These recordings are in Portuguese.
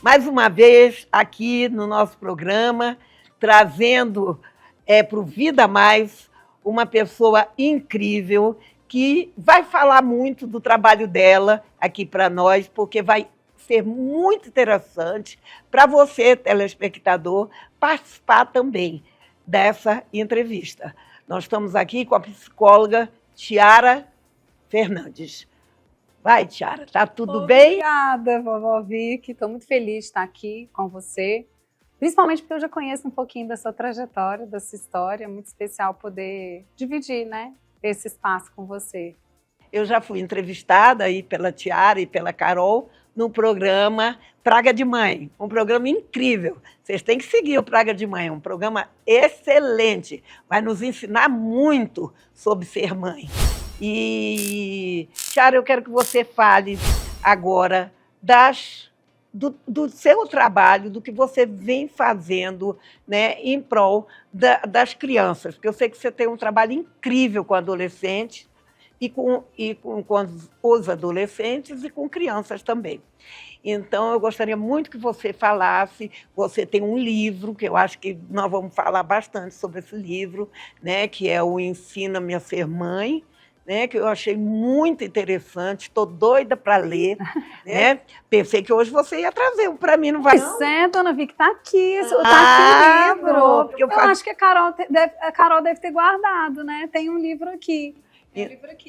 mais uma vez aqui no nosso programa, trazendo para o Vida Mais uma pessoa incrível que vai falar muito do trabalho dela aqui para nós, porque vai ser muito interessante para você, telespectador, participar também dessa entrevista. Nós estamos aqui com a psicóloga Tiara Fernandes. Vai, Tiara, tá tudo bem? Obrigada, vovó Vicky. Estou muito feliz de estar aqui com você, principalmente porque eu já conheço um pouquinho da sua trajetória, da sua história. É muito especial poder dividir, né, esse espaço com você. Eu já fui entrevistada aí pela Tiara e pela Carol no programa Praga de Mãe, um programa incrível. Vocês têm que seguir o Praga de Mãe, é um programa excelente, vai nos ensinar muito sobre ser mãe. E, Tiara, eu quero que você fale agora do seu trabalho, do que você vem fazendo, né, em prol das crianças, porque eu sei que você tem um trabalho incrível com adolescentes, e com os adolescentes e com crianças também. Então, eu gostaria muito que você falasse. Você tem um livro, que eu acho que nós vamos falar bastante sobre esse livro, né, que é o Ensina-me a Ser Mãe, né, que eu achei muito interessante, estou doida para ler. Né? Pensei que hoje você ia trazer um para mim, não vai? Pois é, dona Vicky, está aqui, tá aqui o livro. Pronto, eu acho que a Carol deve ter guardado, né? Tem um livro aqui.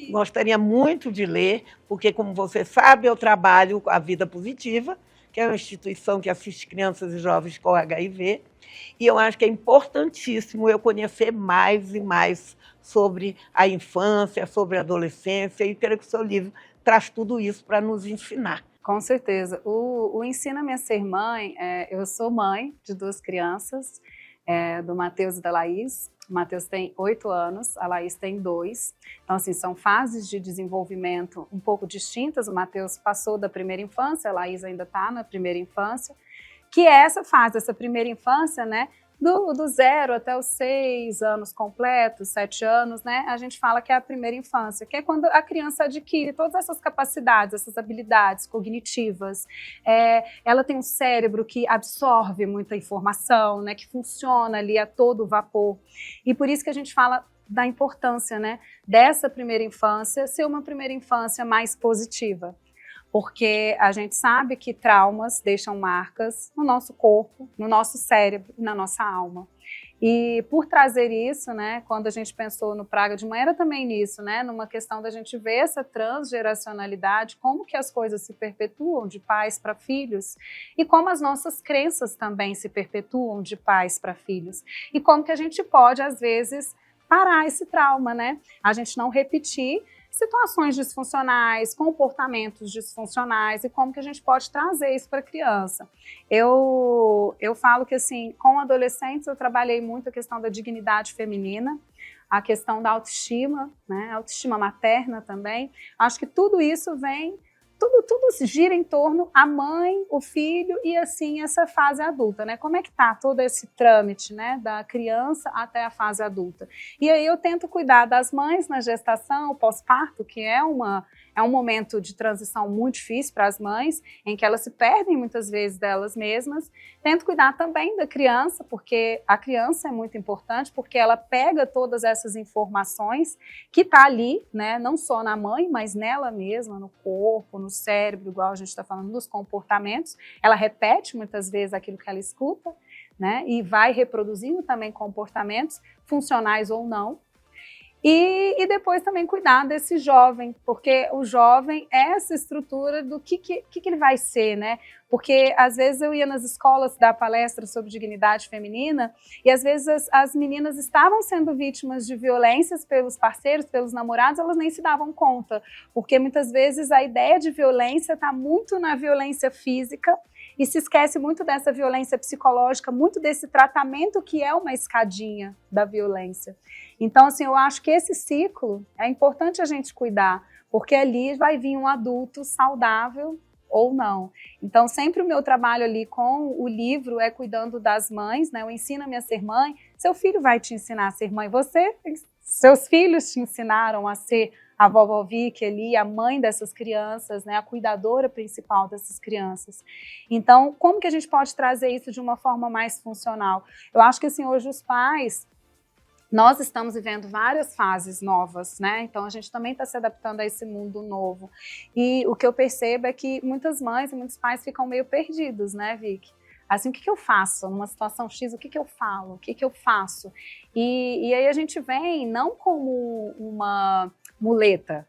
Gostaria muito de ler, porque, como você sabe, eu trabalho com a Vida Positiva, que é uma instituição que assiste crianças e jovens com HIV, e eu acho que é importantíssimo eu conhecer mais e mais sobre a infância, sobre a adolescência, e creio que o seu livro traz tudo isso para nos ensinar. Com certeza. O Ensina-me a Ser Mãe, eu sou mãe de 2 crianças, do Matheus e da Laís. O Matheus tem 8 anos, a Laís tem 2. Então, assim, são fases de desenvolvimento um pouco distintas. O Matheus passou da primeira infância, a Laís ainda está na primeira infância, que é essa fase, essa primeira infância, né? Do 0 até os 6 anos completos, 7 anos, né? A gente fala que é a primeira infância, que é quando a criança adquire todas essas capacidades, essas habilidades cognitivas. Ela tem um cérebro que absorve muita informação, né? Que funciona ali a todo vapor. E por isso que a gente fala da importância, né? Dessa primeira infância ser uma primeira infância mais positiva. Porque a gente sabe que traumas deixam marcas no nosso corpo, no nosso cérebro e na nossa alma. E por trazer isso, né, quando a gente pensou no Praga de Mãe, era também nisso, né, numa questão da gente ver essa transgeracionalidade, como que as coisas se perpetuam de pais para filhos e como as nossas crenças também se perpetuam de pais para filhos. E como que a gente pode, às vezes, parar esse trauma, né? A gente não repetir situações disfuncionais, comportamentos disfuncionais e como que a gente pode trazer isso para a criança. Eu falo que, assim, com adolescentes eu trabalhei muito a questão da dignidade feminina, a questão da autoestima, né, autoestima materna também. Acho que tudo isso vem, tudo gira em torno a mãe, o filho e, assim, essa fase adulta, né? Como é que tá todo esse trâmite, né, da criança até a fase adulta? E aí eu tento cuidar das mães na gestação, pós-parto, que é um momento de transição muito difícil para as mães, em que elas se perdem muitas vezes delas mesmas. Tento cuidar também da criança, porque a criança é muito importante, porque ela pega todas essas informações que está ali, né, não só na mãe, mas nela mesma, no corpo, no cérebro, igual a gente está falando dos comportamentos. Ela repete muitas vezes aquilo que ela escuta, né, e vai reproduzindo também comportamentos funcionais ou não. E depois também cuidar desse jovem, porque o jovem é essa estrutura do que ele vai ser, né? Porque às vezes eu ia nas escolas dar palestra sobre dignidade feminina e às vezes as meninas estavam sendo vítimas de violências pelos parceiros, pelos namorados, elas nem se davam conta, porque muitas vezes a ideia de violência está muito na violência física e se esquece muito dessa violência psicológica, muito desse tratamento que é uma escadinha da violência. Então, assim, eu acho que esse ciclo é importante a gente cuidar, porque ali vai vir um adulto saudável ou não. Então, sempre o meu trabalho ali com o livro é cuidando das mães, né? O Ensina-me a Ser Mãe. Seu filho vai te ensinar a ser mãe. Seus filhos te ensinaram a ser a vovó Vicky ali, a mãe dessas crianças, né, a cuidadora principal dessas crianças. Então, como que a gente pode trazer isso de uma forma mais funcional? Eu acho que assim, hoje os pais, nós estamos vivendo várias fases novas, né? Então a gente também está se adaptando a esse mundo novo. E o que eu percebo é que muitas mães e muitos pais ficam meio perdidos, né, Vicky? Assim, o que eu faço? Numa situação X, o que eu falo? O que eu faço? E aí a gente vem não como uma muleta,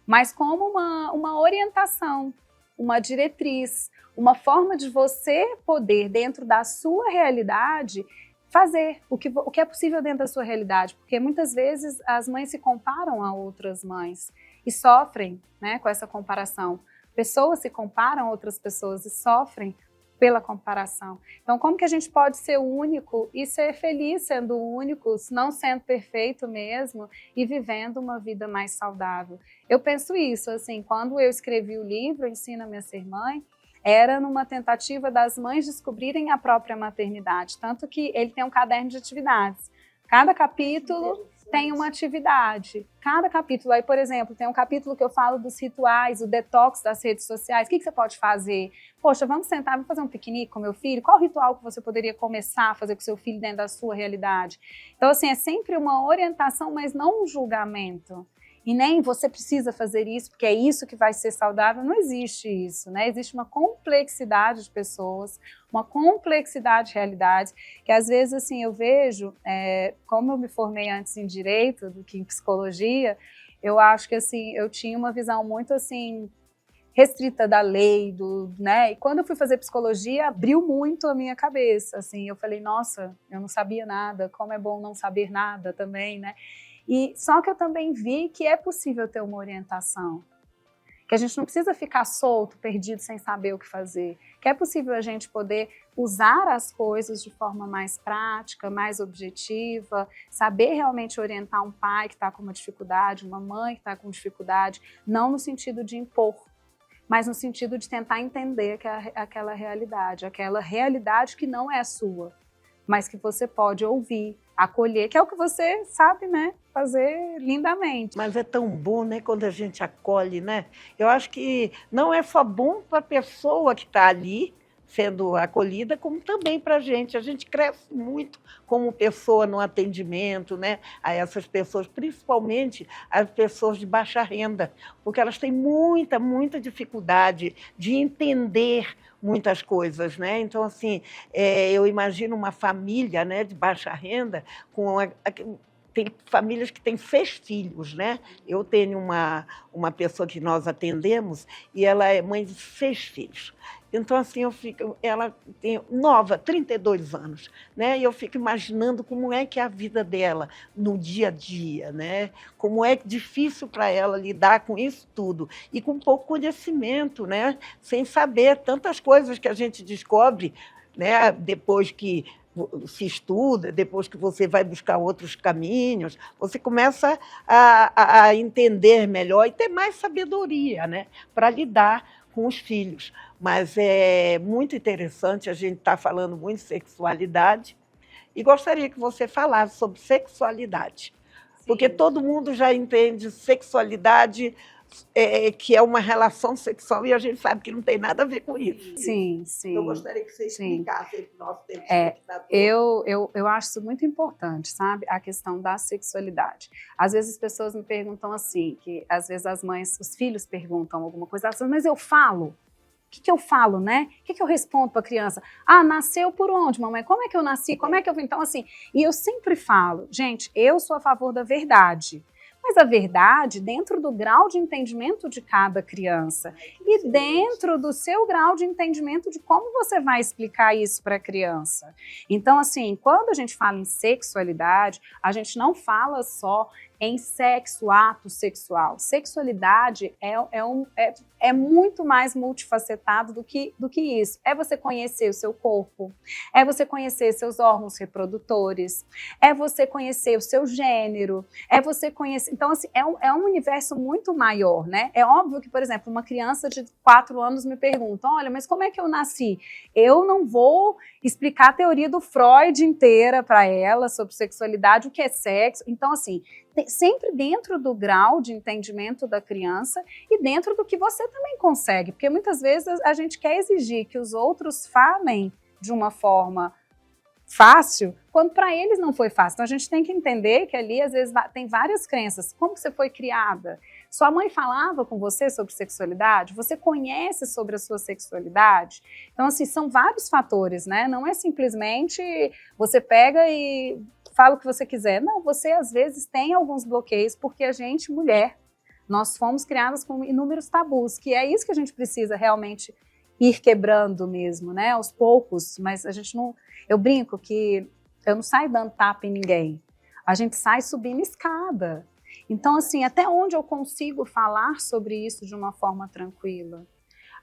mas como uma orientação, uma diretriz, uma forma de você poder, dentro da sua realidade, fazer o que é possível dentro da sua realidade, porque muitas vezes as mães se comparam a outras mães e sofrem, né, com essa comparação. Pessoas se comparam a outras pessoas e sofrem pela comparação. Então, como que a gente pode ser único e ser feliz sendo único, não sendo perfeito mesmo e vivendo uma vida mais saudável? Eu penso isso, assim, quando eu escrevi o livro Ensina-me a Ser Mãe, era numa tentativa das mães descobrirem a própria maternidade, tanto que ele tem um caderno de atividades. Cada capítulo tem uma atividade. Cada capítulo, aí, por exemplo, tem um capítulo que eu falo dos rituais, o detox das redes sociais. O que você pode fazer? Poxa, vamos sentar, vamos fazer um piquenique com meu filho? Qual ritual que você poderia começar a fazer com seu filho dentro da sua realidade? Então, assim, é sempre uma orientação, mas não um julgamento. E nem você precisa fazer isso, porque é isso que vai ser saudável. Não existe isso, né? Existe uma complexidade de pessoas, uma complexidade de realidades, que às vezes, assim, eu vejo, como eu me formei antes em Direito do que em Psicologia, eu acho que, assim, eu tinha uma visão muito, assim, restrita da lei, né? E quando eu fui fazer Psicologia, abriu muito a minha cabeça, assim. Eu falei, nossa, eu não sabia nada, como é bom não saber nada também, né? E só que eu também vi que é possível ter uma orientação, que a gente não precisa ficar solto, perdido, sem saber o que fazer, que é possível a gente poder usar as coisas de forma mais prática, mais objetiva, saber realmente orientar um pai que está com uma dificuldade, uma mãe que está com dificuldade, não no sentido de impor, mas no sentido de tentar entender aquela realidade que não é a sua, mas que você pode ouvir, acolher, que é o que você sabe, né, fazer lindamente. Mas é tão bom, né, quando a gente acolhe, né? Eu acho que não é só bom para a pessoa que está ali sendo acolhida, como também para a gente. A gente cresce muito como pessoa no atendimento, né, a essas pessoas, principalmente as pessoas de baixa renda, porque elas têm muita dificuldade de entender muitas coisas, né? Então, assim, eu imagino uma família, né, de baixa renda tem famílias que têm 6 filhos, né? Eu tenho uma pessoa que nós atendemos e ela é mãe de 6 filhos. Então, assim, ela tem nova, 32 anos, né? E eu fico imaginando como é que é a vida dela no dia a dia, né? Como é difícil para ela lidar com isso tudo e com pouco conhecimento, né? Sem saber tantas coisas que a gente descobre, né? Depois que se estuda, depois que você vai buscar outros caminhos, você começa a entender melhor e ter mais sabedoria, né? Para lidar com os filhos. Mas é muito interessante, a gente está falando muito de sexualidade, e gostaria que você falasse sobre sexualidade. Sim. Porque todo mundo já entende sexualidade, que é uma relação sexual, e a gente sabe que não tem nada a ver com isso. Sim, sim. Eu gostaria que você explicasse para o nosso tempo. Eu acho isso muito importante, sabe? A questão da sexualidade. Às vezes as pessoas me perguntam assim, que às vezes as mães, os filhos perguntam alguma coisa, elas falam, mas eu falo? O que eu falo, né? O que eu respondo para a criança? Ah, nasceu por onde, mamãe? Como é que eu nasci? Como é que eu vim? Então, assim, e eu sempre falo, gente, eu sou a favor da verdade. Mas a verdade dentro do grau de entendimento de cada criança e dentro do seu grau de entendimento de como você vai explicar isso para a criança. Então, assim, quando a gente fala em sexualidade, a gente não fala só em sexo, ato sexual. Sexualidade é muito mais multifacetado do que isso. É você conhecer o seu corpo, é você conhecer seus órgãos reprodutores, é você conhecer o seu gênero, é você conhecer... Então, assim, é um universo muito maior, né? É óbvio que, por exemplo, uma criança de 4 anos me pergunta, olha, mas como é que eu nasci? Eu não vou explicar a teoria do Freud inteira para ela sobre sexualidade, o que é sexo. Então, assim, sempre dentro do grau de entendimento da criança e dentro do que você também consegue, porque muitas vezes a gente quer exigir que os outros falem de uma forma fácil, quando para eles não foi fácil. Então a gente tem que entender que ali às vezes tem várias crenças. Como que você foi criada? Sua mãe falava com você sobre sexualidade? Você conhece sobre a sua sexualidade? Então assim, são vários fatores, né? Não é simplesmente você pega e fala o que você quiser. Não, você às vezes tem alguns bloqueios porque a gente, mulher, nós fomos criadas com inúmeros tabus, que é isso que a gente precisa realmente ir quebrando mesmo, né? Aos poucos, mas a gente não... Eu brinco que eu não saio dando tapa em ninguém, a gente sai subindo escada. Então, assim, até onde eu consigo falar sobre isso de uma forma tranquila?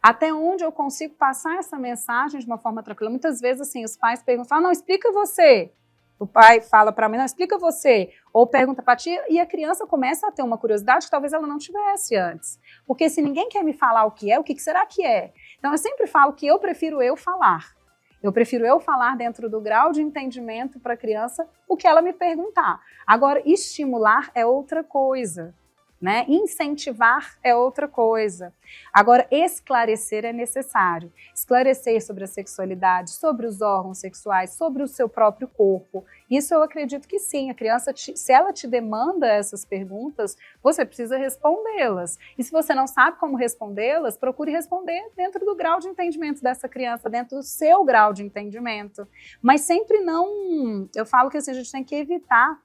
Até onde eu consigo passar essa mensagem de uma forma tranquila? Muitas vezes, assim, os pais perguntam, falam, não, explica você. O pai fala para mim, não, explica você. Ou pergunta para a tia, e a criança começa a ter uma curiosidade que talvez ela não tivesse antes. Porque se ninguém quer me falar o que será que é? Então, eu sempre falo que eu prefiro eu falar. Eu prefiro eu falar dentro do grau de entendimento para a criança o que ela me perguntar. Agora, estimular é outra coisa, né? Incentivar é outra coisa. Agora, esclarecer é necessário. Esclarecer sobre a sexualidade, sobre os órgãos sexuais, sobre o seu próprio corpo. Isso eu acredito que sim. A criança, se ela te demanda essas perguntas, você precisa respondê-las. E se você não sabe como respondê-las, procure responder dentro do grau de entendimento dessa criança, dentro do seu grau de entendimento. Mas sempre não... Eu falo que assim, a gente tem que evitar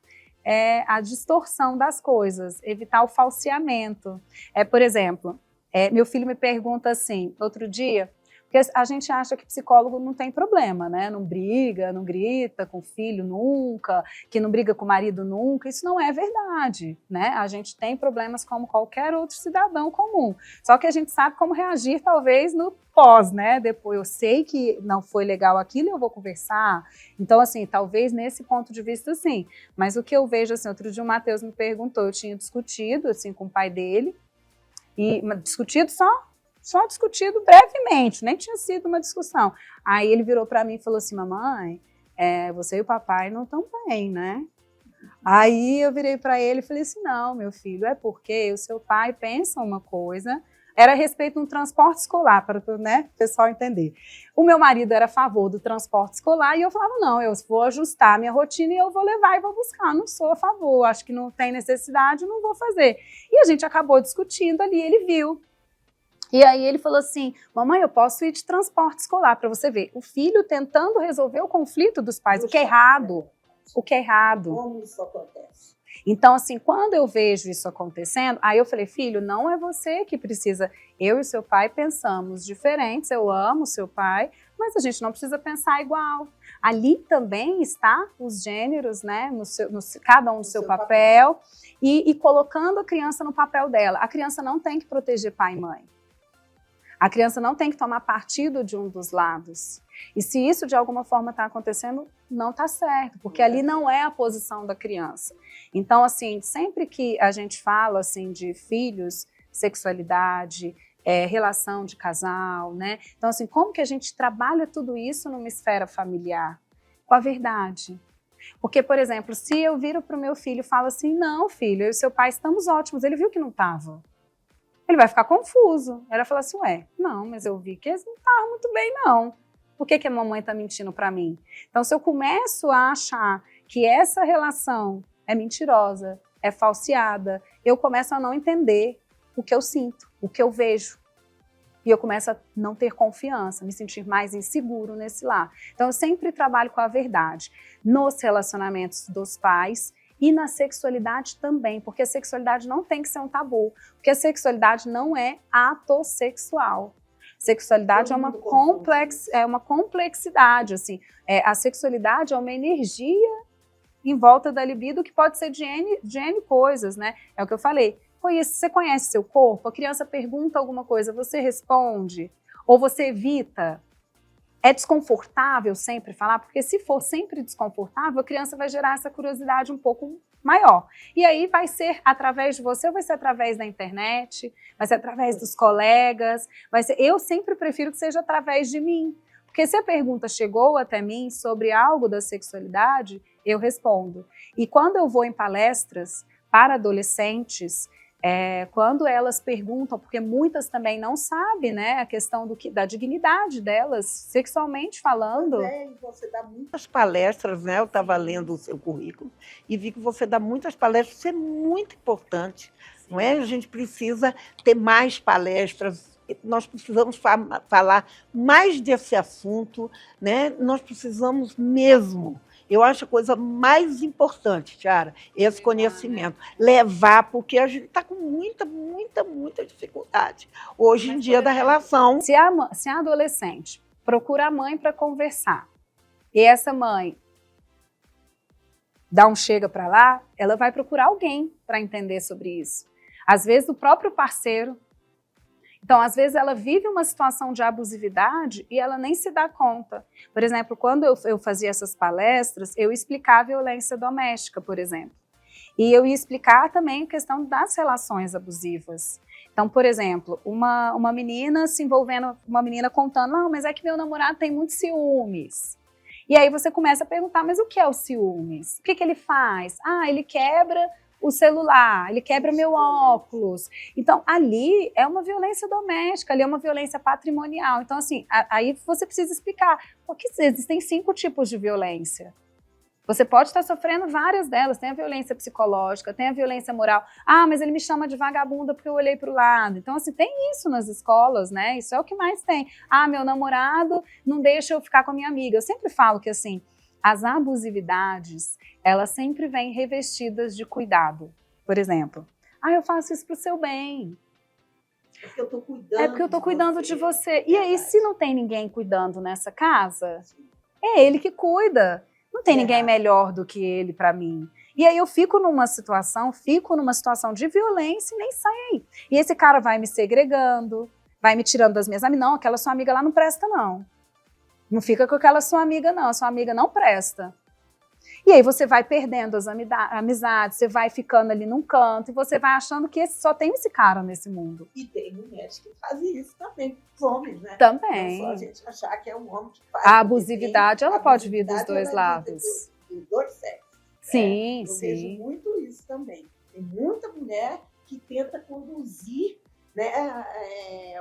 a distorção das coisas, evitar o falseamento. Por exemplo, meu filho me pergunta assim, outro dia, porque a gente acha que psicólogo não tem problema, né? Não briga, não grita com o filho nunca, que não briga com o marido nunca. Isso não é verdade, né? A gente tem problemas como qualquer outro cidadão comum. Só que a gente sabe como reagir, talvez, no pós, né? Depois eu sei que não foi legal aquilo e eu vou conversar. Então, assim, talvez nesse ponto de vista, sim. Mas o que eu vejo, assim, outro dia o Matheus me perguntou, eu tinha discutido, assim, com o pai dele, e discutido só discutido brevemente, nem tinha sido uma discussão. Aí ele virou para mim e falou assim, mamãe, você e o papai não estão bem, né? Aí eu virei para ele e falei assim, não, meu filho, é porque o seu pai pensa uma coisa, era a respeito de um transporte escolar, para o pessoal entender. O meu marido era a favor do transporte escolar e eu falava, não, eu vou ajustar a minha rotina e eu vou levar e vou buscar, não sou a favor, acho que não tem necessidade, não vou fazer. E a gente acabou discutindo ali, ele viu. E aí ele falou assim, mamãe, eu posso ir de transporte escolar, para você ver. O filho tentando resolver o conflito dos pais, o que é errado. Como isso acontece? Então, assim, quando eu vejo isso acontecendo, aí eu falei, filho, não é você que precisa. Eu e seu pai pensamos diferentes, eu amo seu pai, mas a gente não precisa pensar igual. Ali também está os gêneros, né, cada um no seu papel. E colocando a criança no papel dela. A criança não tem que proteger pai e mãe. A criança não tem que tomar partido de um dos lados. E se isso de alguma forma está acontecendo, não está certo, porque ali não é a posição da criança. Então, assim, sempre que a gente fala assim, de filhos, sexualidade, relação de casal, né? Então, assim, como que a gente trabalha tudo isso numa esfera familiar? Com a verdade. Porque, por exemplo, se eu viro para o meu filho e falo assim, não, filho, eu e seu pai estamos ótimos, ele viu que não estava. Ele vai ficar confuso. Ele vai falar assim, não, mas eu vi que eles não estavam muito bem, não. Por que a mamãe está mentindo para mim? Então, se eu começo a achar que essa relação é mentirosa, é falseada, eu começo a não entender o que eu sinto, o que eu vejo. E eu começo a não ter confiança, me sentir mais inseguro nesse lar. Então, eu sempre trabalho com a verdade nos relacionamentos dos pais e na sexualidade também, porque a sexualidade não tem que ser um tabu, porque a sexualidade não é ato sexual. Sexualidade é uma complexidade, assim. A sexualidade é uma energia em volta da libido que pode ser de N coisas, né? É o que eu falei. Você conhece seu corpo? A criança pergunta alguma coisa, você responde? Ou você evita? É desconfortável sempre falar? Porque se for sempre desconfortável, a criança vai gerar essa curiosidade um pouco maior. E aí vai ser através de você, ou vai ser através da internet, vai ser através dos colegas, vai ser... Eu sempre prefiro que seja através de mim. Porque se a pergunta chegou até mim sobre algo da sexualidade, eu respondo. E quando eu vou em palestras para adolescentes, quando elas perguntam, porque muitas também não sabem, né, a questão da dignidade delas, sexualmente falando. E você dá muitas palestras, né? Eu estava lendo o seu currículo e vi que você dá muitas palestras, isso é muito importante, não é? A gente precisa ter mais palestras, nós precisamos falar mais desse assunto, né? Nós precisamos mesmo. Eu acho a coisa mais importante, Tiara, esse conhecimento. Levar, porque a gente está com muita dificuldade hoje em dia da relação. Se a adolescente procura a mãe para conversar e essa mãe dá um chega para lá, ela vai procurar alguém para entender sobre isso. Às vezes o próprio parceiro. Então, às vezes, ela vive uma situação de abusividade e ela nem se dá conta. Por exemplo, quando eu fazia essas palestras, eu explicava a violência doméstica, por exemplo. E eu ia explicar também a questão das relações abusivas. Então, por exemplo, uma menina se envolvendo, uma menina contando, não, mas é que meu namorado tem muitos ciúmes. E aí você começa a perguntar, mas o que é o ciúmes? O que ele faz? Ah, ele quebra o celular, ele quebra meu óculos. Então, ali é uma violência doméstica, ali é uma violência patrimonial. Então, assim, aí você precisa explicar, porque existem 5 tipos de violência. Você pode estar sofrendo várias delas, tem a violência psicológica, tem a violência moral. Ah, mas ele me chama de vagabunda porque eu olhei para o lado. Então, assim, tem isso nas escolas, né? Isso é o que mais tem. Ah, meu namorado não deixa eu ficar com a minha amiga. Eu sempre falo que, assim, as abusividades, elas sempre vêm revestidas de cuidado. Por exemplo, eu faço isso para o seu bem. É porque eu estou cuidando. É porque eu estou cuidando de você. E aí, se não tem ninguém cuidando nessa casa, é ele que cuida. Não tem ninguém melhor do que ele para mim. E aí eu fico numa situação de violência e nem sei. E esse cara vai me segregando, vai me tirando das minhas amigas. Não, aquela sua amiga lá não presta, não. Não fica com aquela sua amiga, não. A sua amiga não presta. E aí você vai perdendo as amizades, você vai ficando ali num canto e você vai achando que só tem esse cara nesse mundo. E tem mulheres que fazem isso também, os homens, né? Também. Não só a gente achar que é um homem que faz. A abusividade, ela pode vir dos dois lados. Dos dois sexos. Sim, Eu sim. vejo muito isso também. Tem muita mulher que tenta conduzir, né,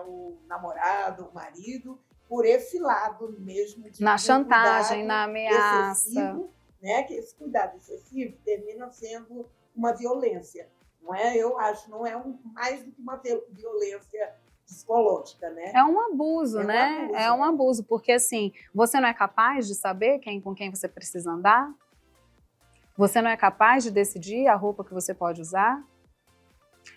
o namorado, o marido, por esse lado mesmo. Na chantagem, na ameaça. Excessivo, né, que esse cuidado excessivo termina sendo uma violência. Não é? Eu acho, não é mais do que uma violência psicológica, né? É um abuso, né? É um abuso, porque assim, você não é capaz de saber com quem você precisa andar? Você não é capaz de decidir a roupa que você pode usar?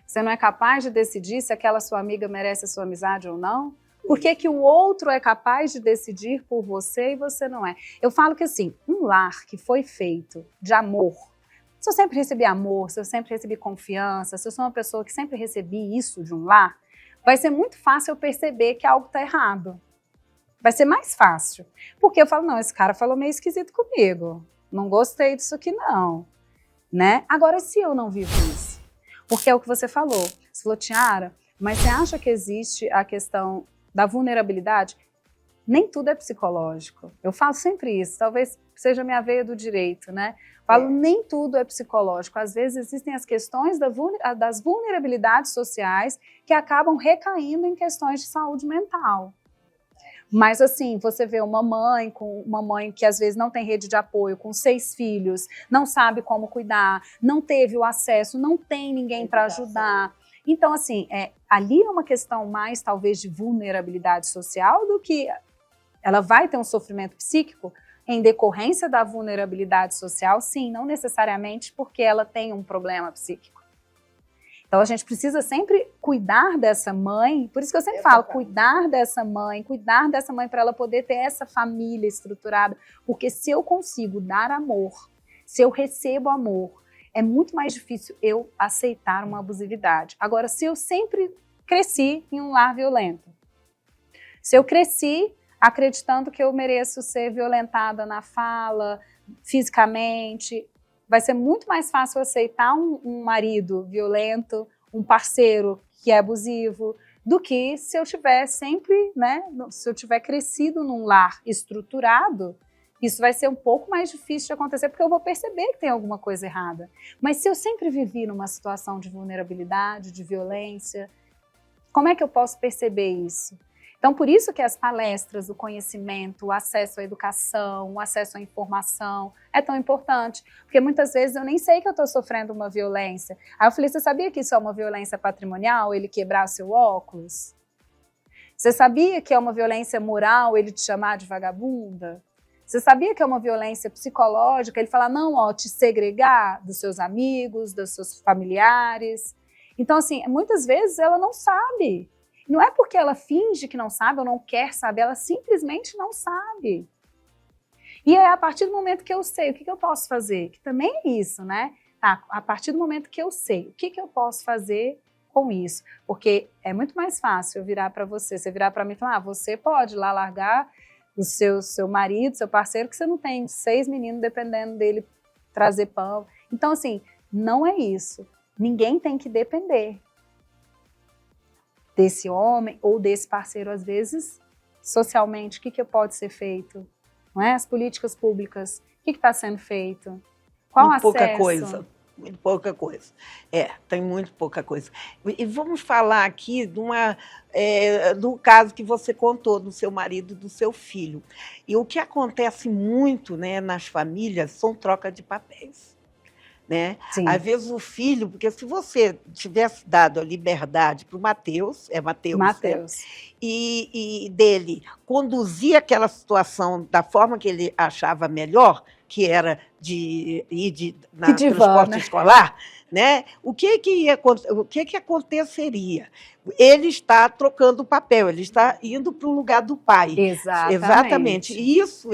Você não é capaz de decidir se aquela sua amiga merece a sua amizade ou não? Por que o outro é capaz de decidir por você e você não é? Eu falo que assim, um lar que foi feito de amor, se eu sempre recebi amor, se eu sempre recebi confiança, se eu sou uma pessoa que sempre recebi isso de um lar, vai ser muito fácil eu perceber que algo está errado. Vai ser mais fácil. Porque eu falo, não, esse cara falou meio esquisito comigo. Não gostei disso aqui não. Né? Agora, se eu não vivo isso? Porque é o que você falou. Você falou, Tiara, mas você acha que existe a questão da vulnerabilidade? Nem tudo é psicológico. Eu falo sempre isso, talvez seja minha veia do direito, né? Falo, nem tudo é psicológico. Às vezes existem as questões das vulnerabilidades sociais que acabam recaindo em questões de saúde mental. Mas assim, você vê uma mãe que às vezes não tem rede de apoio, com 6 filhos, não sabe como cuidar, não teve o acesso, não tem ninguém para ajudar. Então, assim, ali é uma questão mais, talvez, de vulnerabilidade social do que ela vai ter um sofrimento psíquico em decorrência da vulnerabilidade social, sim, não necessariamente porque ela tem um problema psíquico. Então, a gente precisa sempre cuidar dessa mãe, por isso que eu sempre falo, cuidar dessa mãe para ela poder ter essa família estruturada, porque se eu consigo dar amor, se eu recebo amor, é muito mais difícil eu aceitar uma abusividade. Agora, se eu sempre cresci em um lar violento, se eu cresci acreditando que eu mereço ser violentada na fala, fisicamente, vai ser muito mais fácil aceitar um marido violento, um parceiro que é abusivo, do que se eu tiver sempre, né, se eu tiver crescido num lar estruturado Isso vai ser um pouco mais difícil de acontecer, porque eu vou perceber que tem alguma coisa errada. Mas se eu sempre vivi numa situação de vulnerabilidade, de violência, como é que eu posso perceber isso? Então, por isso que as palestras, o conhecimento, o acesso à educação, o acesso à informação é tão importante. Porque muitas vezes eu nem sei que eu estou sofrendo uma violência. Aí eu falei, você sabia que isso é uma violência patrimonial, ele quebrar seu óculos? Você sabia que é uma violência moral ele te chamar de vagabunda? Você sabia que é uma violência psicológica ele falar, não, ó, te segregar dos seus amigos, dos seus familiares? Então, assim, muitas vezes ela não sabe. Não é porque ela finge que não sabe ou não quer saber, ela simplesmente não sabe. E é a partir do momento que eu sei, o que eu posso fazer? Que também é isso, né? Tá, a partir do momento que eu sei, o que eu posso fazer com isso? Porque é muito mais fácil eu virar para você virar para mim e falar, você pode lá largar o seu marido, seu parceiro, que você não tem 6 meninos dependendo dele trazer pão. Então, assim, não é isso. Ninguém tem que depender desse homem ou desse parceiro, às vezes, socialmente, o que pode ser feito? Não é? As políticas públicas, o que está sendo feito? Qual muito acesso? Pouca coisa. Muito pouca coisa. Tem muito pouca coisa. E vamos falar aqui do caso que você contou do seu marido e do seu filho. E o que acontece muito, né, nas famílias são troca de papéis. Né? Às vezes o filho, porque se você tivesse dado a liberdade para o Matheus, Matheus. E dele conduzir aquela situação da forma que ele achava melhor, que era de ir no transporte escolar, né? O que aconteceria? Ele está trocando o papel, ele está indo para o lugar do pai. Exatamente. E isso,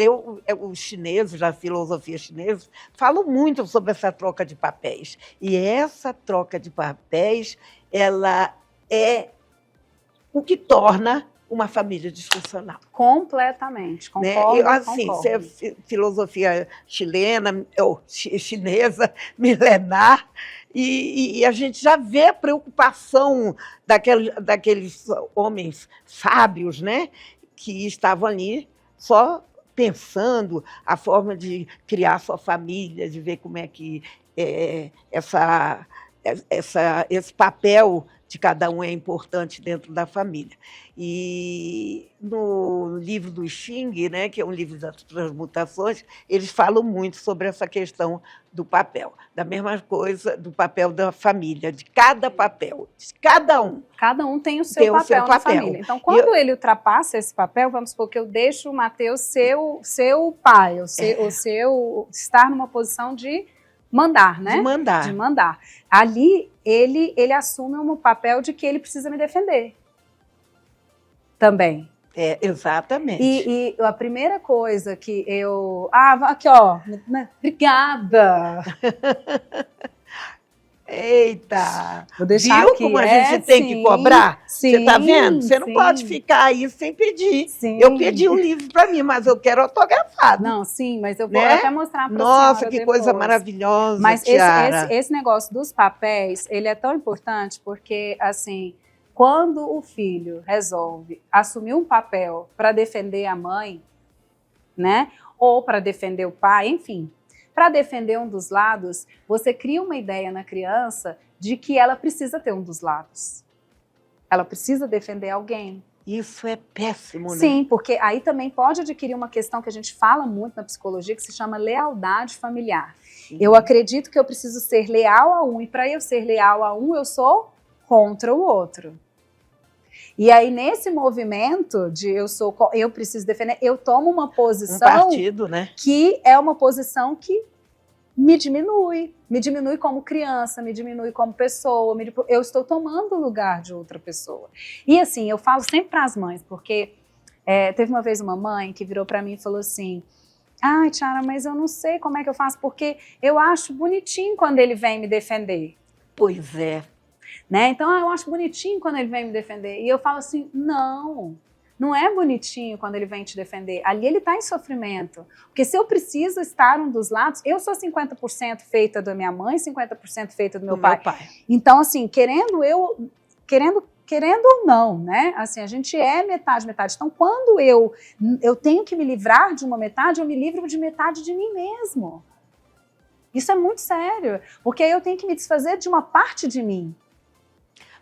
os chineses, a filosofia chinesa, falam muito sobre essa troca de papéis. E essa troca de papéis, ela é o que torna uma família disfuncional. Completamente, concordo, né? Assim, concordo. Filosofia chilena, ou chinesa, milenar, e a gente já vê a preocupação daqueles homens sábios, né, que estavam ali só pensando a forma de criar sua família, de ver como é que esse papel de cada um é importante dentro da família. E no livro do Xing, né, que é um livro das transmutações, eles falam muito sobre essa questão do papel. Da mesma coisa, do papel da família, de cada papel, de cada um. Cada um tem o seu papel na família. Então, quando ele ultrapassa esse papel, vamos supor que eu deixo o Matheus ser o pai, estar numa posição de mandar, né? De mandar. Ali, ele assume um papel de que ele precisa me defender. Também. Exatamente. E a primeira coisa que eu... aqui, ó. Obrigada. Eita! Vou deixar Viu aqui. como a gente tem que cobrar? Sim, você está vendo? Você não pode ficar aí sem pedir. Sim. Eu pedi um livro para mim, mas eu quero autografado. Não, sim, mas eu vou até mostrar para a senhora Nossa, que depois. Coisa maravilhosa, mas Tiara. Esse negócio dos papéis, ele é tão importante porque, assim, quando o filho resolve assumir um papel para defender a mãe, né, ou para defender o pai, enfim, para defender um dos lados, você cria uma ideia na criança de que ela precisa ter um dos lados. Ela precisa defender alguém. Isso é péssimo, né? Sim, porque aí também pode adquirir uma questão que a gente fala muito na psicologia, que se chama lealdade familiar. Sim. Eu acredito que eu preciso ser leal a um, e para eu ser leal a um, eu sou contra o outro. E aí, nesse movimento de eu preciso defender, eu tomo uma posição... Um partido, né? Que é uma posição que me diminui como criança, me diminui como pessoa, eu estou tomando o lugar de outra pessoa. E assim, eu falo sempre para as mães, porque teve uma vez uma mãe que virou para mim e falou assim, ai, Tiara, mas eu não sei como é que eu faço, porque eu acho bonitinho quando ele vem me defender. Pois é. Né? Então, eu acho bonitinho quando ele vem me defender. E eu falo assim, não é bonitinho quando ele vem te defender. Ali ele está em sofrimento. Porque se eu preciso estar um dos lados, eu sou 50% feita da minha mãe, 50% feita do meu pai. Então, assim, querendo querendo ou não, né? Assim, a gente é metade, metade. Então, quando eu tenho que me livrar de uma metade, eu me livro de metade de mim mesmo. Isso é muito sério, porque aí eu tenho que me desfazer de uma parte de mim.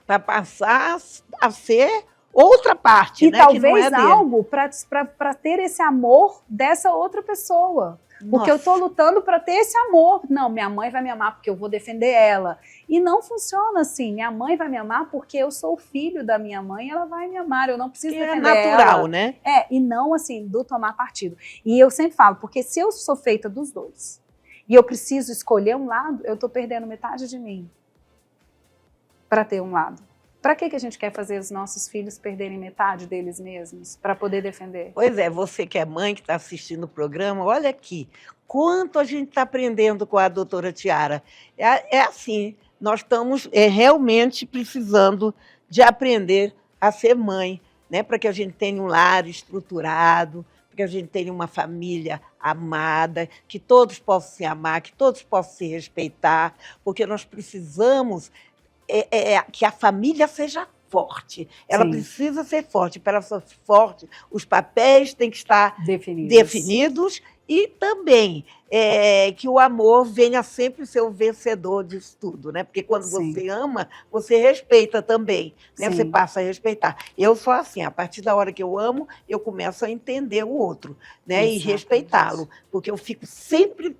Para passar a ser outra parte, e né? Talvez que não é dele. Algo para ter esse amor dessa outra pessoa. Porque eu estou lutando para ter esse amor. Não, minha mãe vai me amar porque eu vou defender ela. E não funciona assim. Minha mãe vai me amar porque eu sou o filho da minha mãe, ela vai me amar. Eu não preciso defender ela. É natural, né? E não assim, do tomar partido. E eu sempre falo, porque se eu sou feita dos dois e eu preciso escolher um lado, eu estou perdendo metade de mim para ter um lado. Para que a gente quer fazer os nossos filhos perderem metade deles mesmos para poder defender? Pois é, você que é mãe, que está assistindo o programa, olha aqui, quanto a gente está aprendendo com a doutora Tiara. É assim, nós estamos realmente precisando de aprender a ser mãe, né? Para que a gente tenha um lar estruturado, para que a gente tenha uma família amada, que todos possam se amar, que todos possam se respeitar, porque nós precisamos que a família seja forte. Ela precisa ser forte. Para ser forte, os papéis têm que estar definidos e também que o amor venha sempre ser o vencedor disso tudo, né? Porque quando você ama, você respeita também, né? Você passa a respeitar. Eu sou assim, a partir da hora que eu amo, eu começo a entender o outro, né? E respeitá-lo, porque eu fico sempre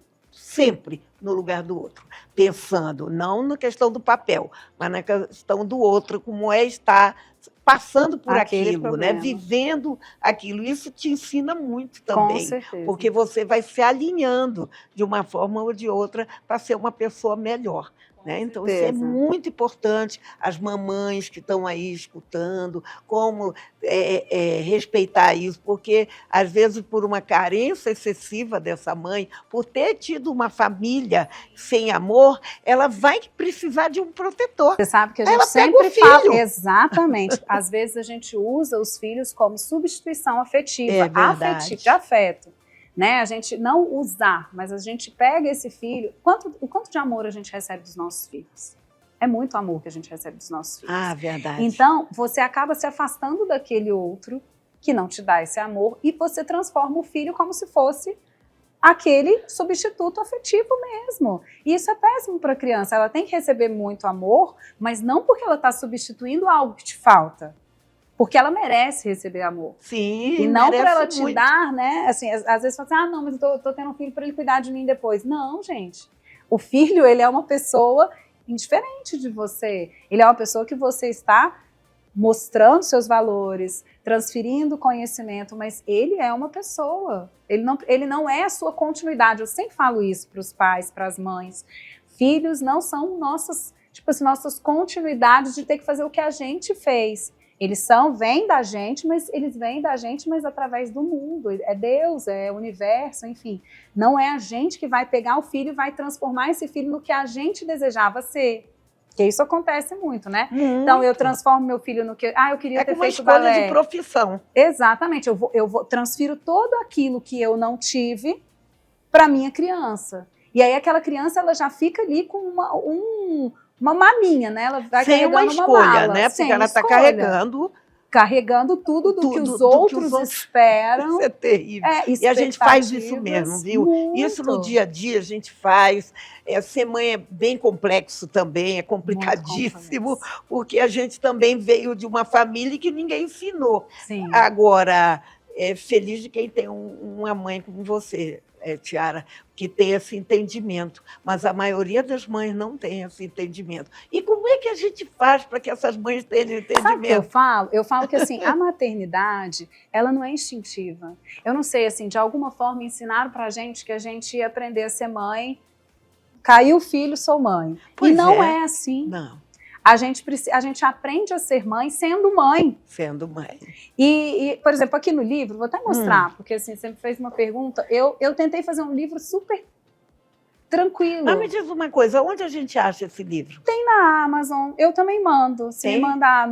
no lugar do outro, pensando não na questão do papel, mas na questão do outro, como estar passando por aquilo, né? Vivendo aquilo. Isso te ensina muito também, com certeza, porque você vai se alinhando de uma forma ou de outra para ser uma pessoa melhor. Né? Então, isso é muito importante, as mamães que estão aí escutando, como respeitar isso, porque, às vezes, por uma carência excessiva dessa mãe, por ter tido uma família sem amor, ela vai precisar de um protetor. Você sabe que a gente sempre fala... Exatamente. Às vezes, a gente usa os filhos como substituição afetiva, de afeto. Né? A gente não usar, mas a gente pega esse filho. O quanto de amor a gente recebe dos nossos filhos? É muito amor que a gente recebe dos nossos filhos. Ah, verdade. Então, você acaba se afastando daquele outro que não te dá esse amor e você transforma o filho como se fosse aquele substituto afetivo mesmo. E isso é péssimo para a criança. Ela tem que receber muito amor, mas não porque ela está substituindo algo que te falta. Porque ela merece receber amor. Sim, e não para ela te muito. dar, né? Assim, às vezes fala assim, não, mas eu tô tendo um filho para ele cuidar de mim depois. Não, gente. O filho, ele é uma pessoa indiferente de você. Ele é uma pessoa que você está mostrando seus valores, transferindo conhecimento, mas ele é uma pessoa. Ele não é a sua continuidade. Eu sempre falo isso para os pais, para as mães. Filhos não são nossas continuidades de ter que fazer o que a gente fez. Eles vêm da gente, mas através do mundo. É Deus, é o universo, enfim. Não é a gente que vai pegar o filho e vai transformar esse filho no que a gente desejava ser. Porque isso acontece muito, né? Então, eu transformo meu filho no que... eu queria ter feito balé. É uma escolha de profissão. Exatamente. Transfiro tudo aquilo que eu não tive para minha criança. E aí, aquela criança, ela já fica ali com uma malinha, né? Ela vai sem uma escolha, né? Porque ela está carregando tudo que os outros esperam. Isso é terrível. E a gente faz isso mesmo, viu? Muito. Isso no dia a dia a gente faz. Ser mãe é bem complexo também, é complicadíssimo, porque a gente também veio de uma família que ninguém ensinou. Sim. Agora, feliz de quem tem uma mãe como você, Tiara, que tem esse entendimento, mas a maioria das mães não tem esse entendimento. E como é que a gente faz para que essas mães tenham entendimento? Sabe o que eu falo? Eu falo que assim, a maternidade, ela não é instintiva. Eu não sei, assim, de alguma forma ensinaram pra gente que a gente ia aprender a ser mãe, caiu o filho, sou mãe. Pois e não é assim. Não. A gente aprende a ser mãe sendo mãe. Sendo mãe. E, por exemplo, aqui no livro, vou até mostrar, porque assim, você me fez uma pergunta, eu tentei fazer um livro super tranquilo. Mas me diz uma coisa, onde a gente acha esse livro? Tem na Amazon, eu também mando, se me mandar.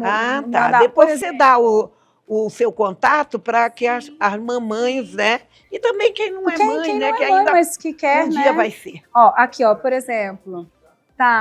Tá. Depois você dá o seu contato para que as mamães, né? E também quem não é mãe, né? Que ainda mas que quer, um dia vai ser. Aqui, por exemplo...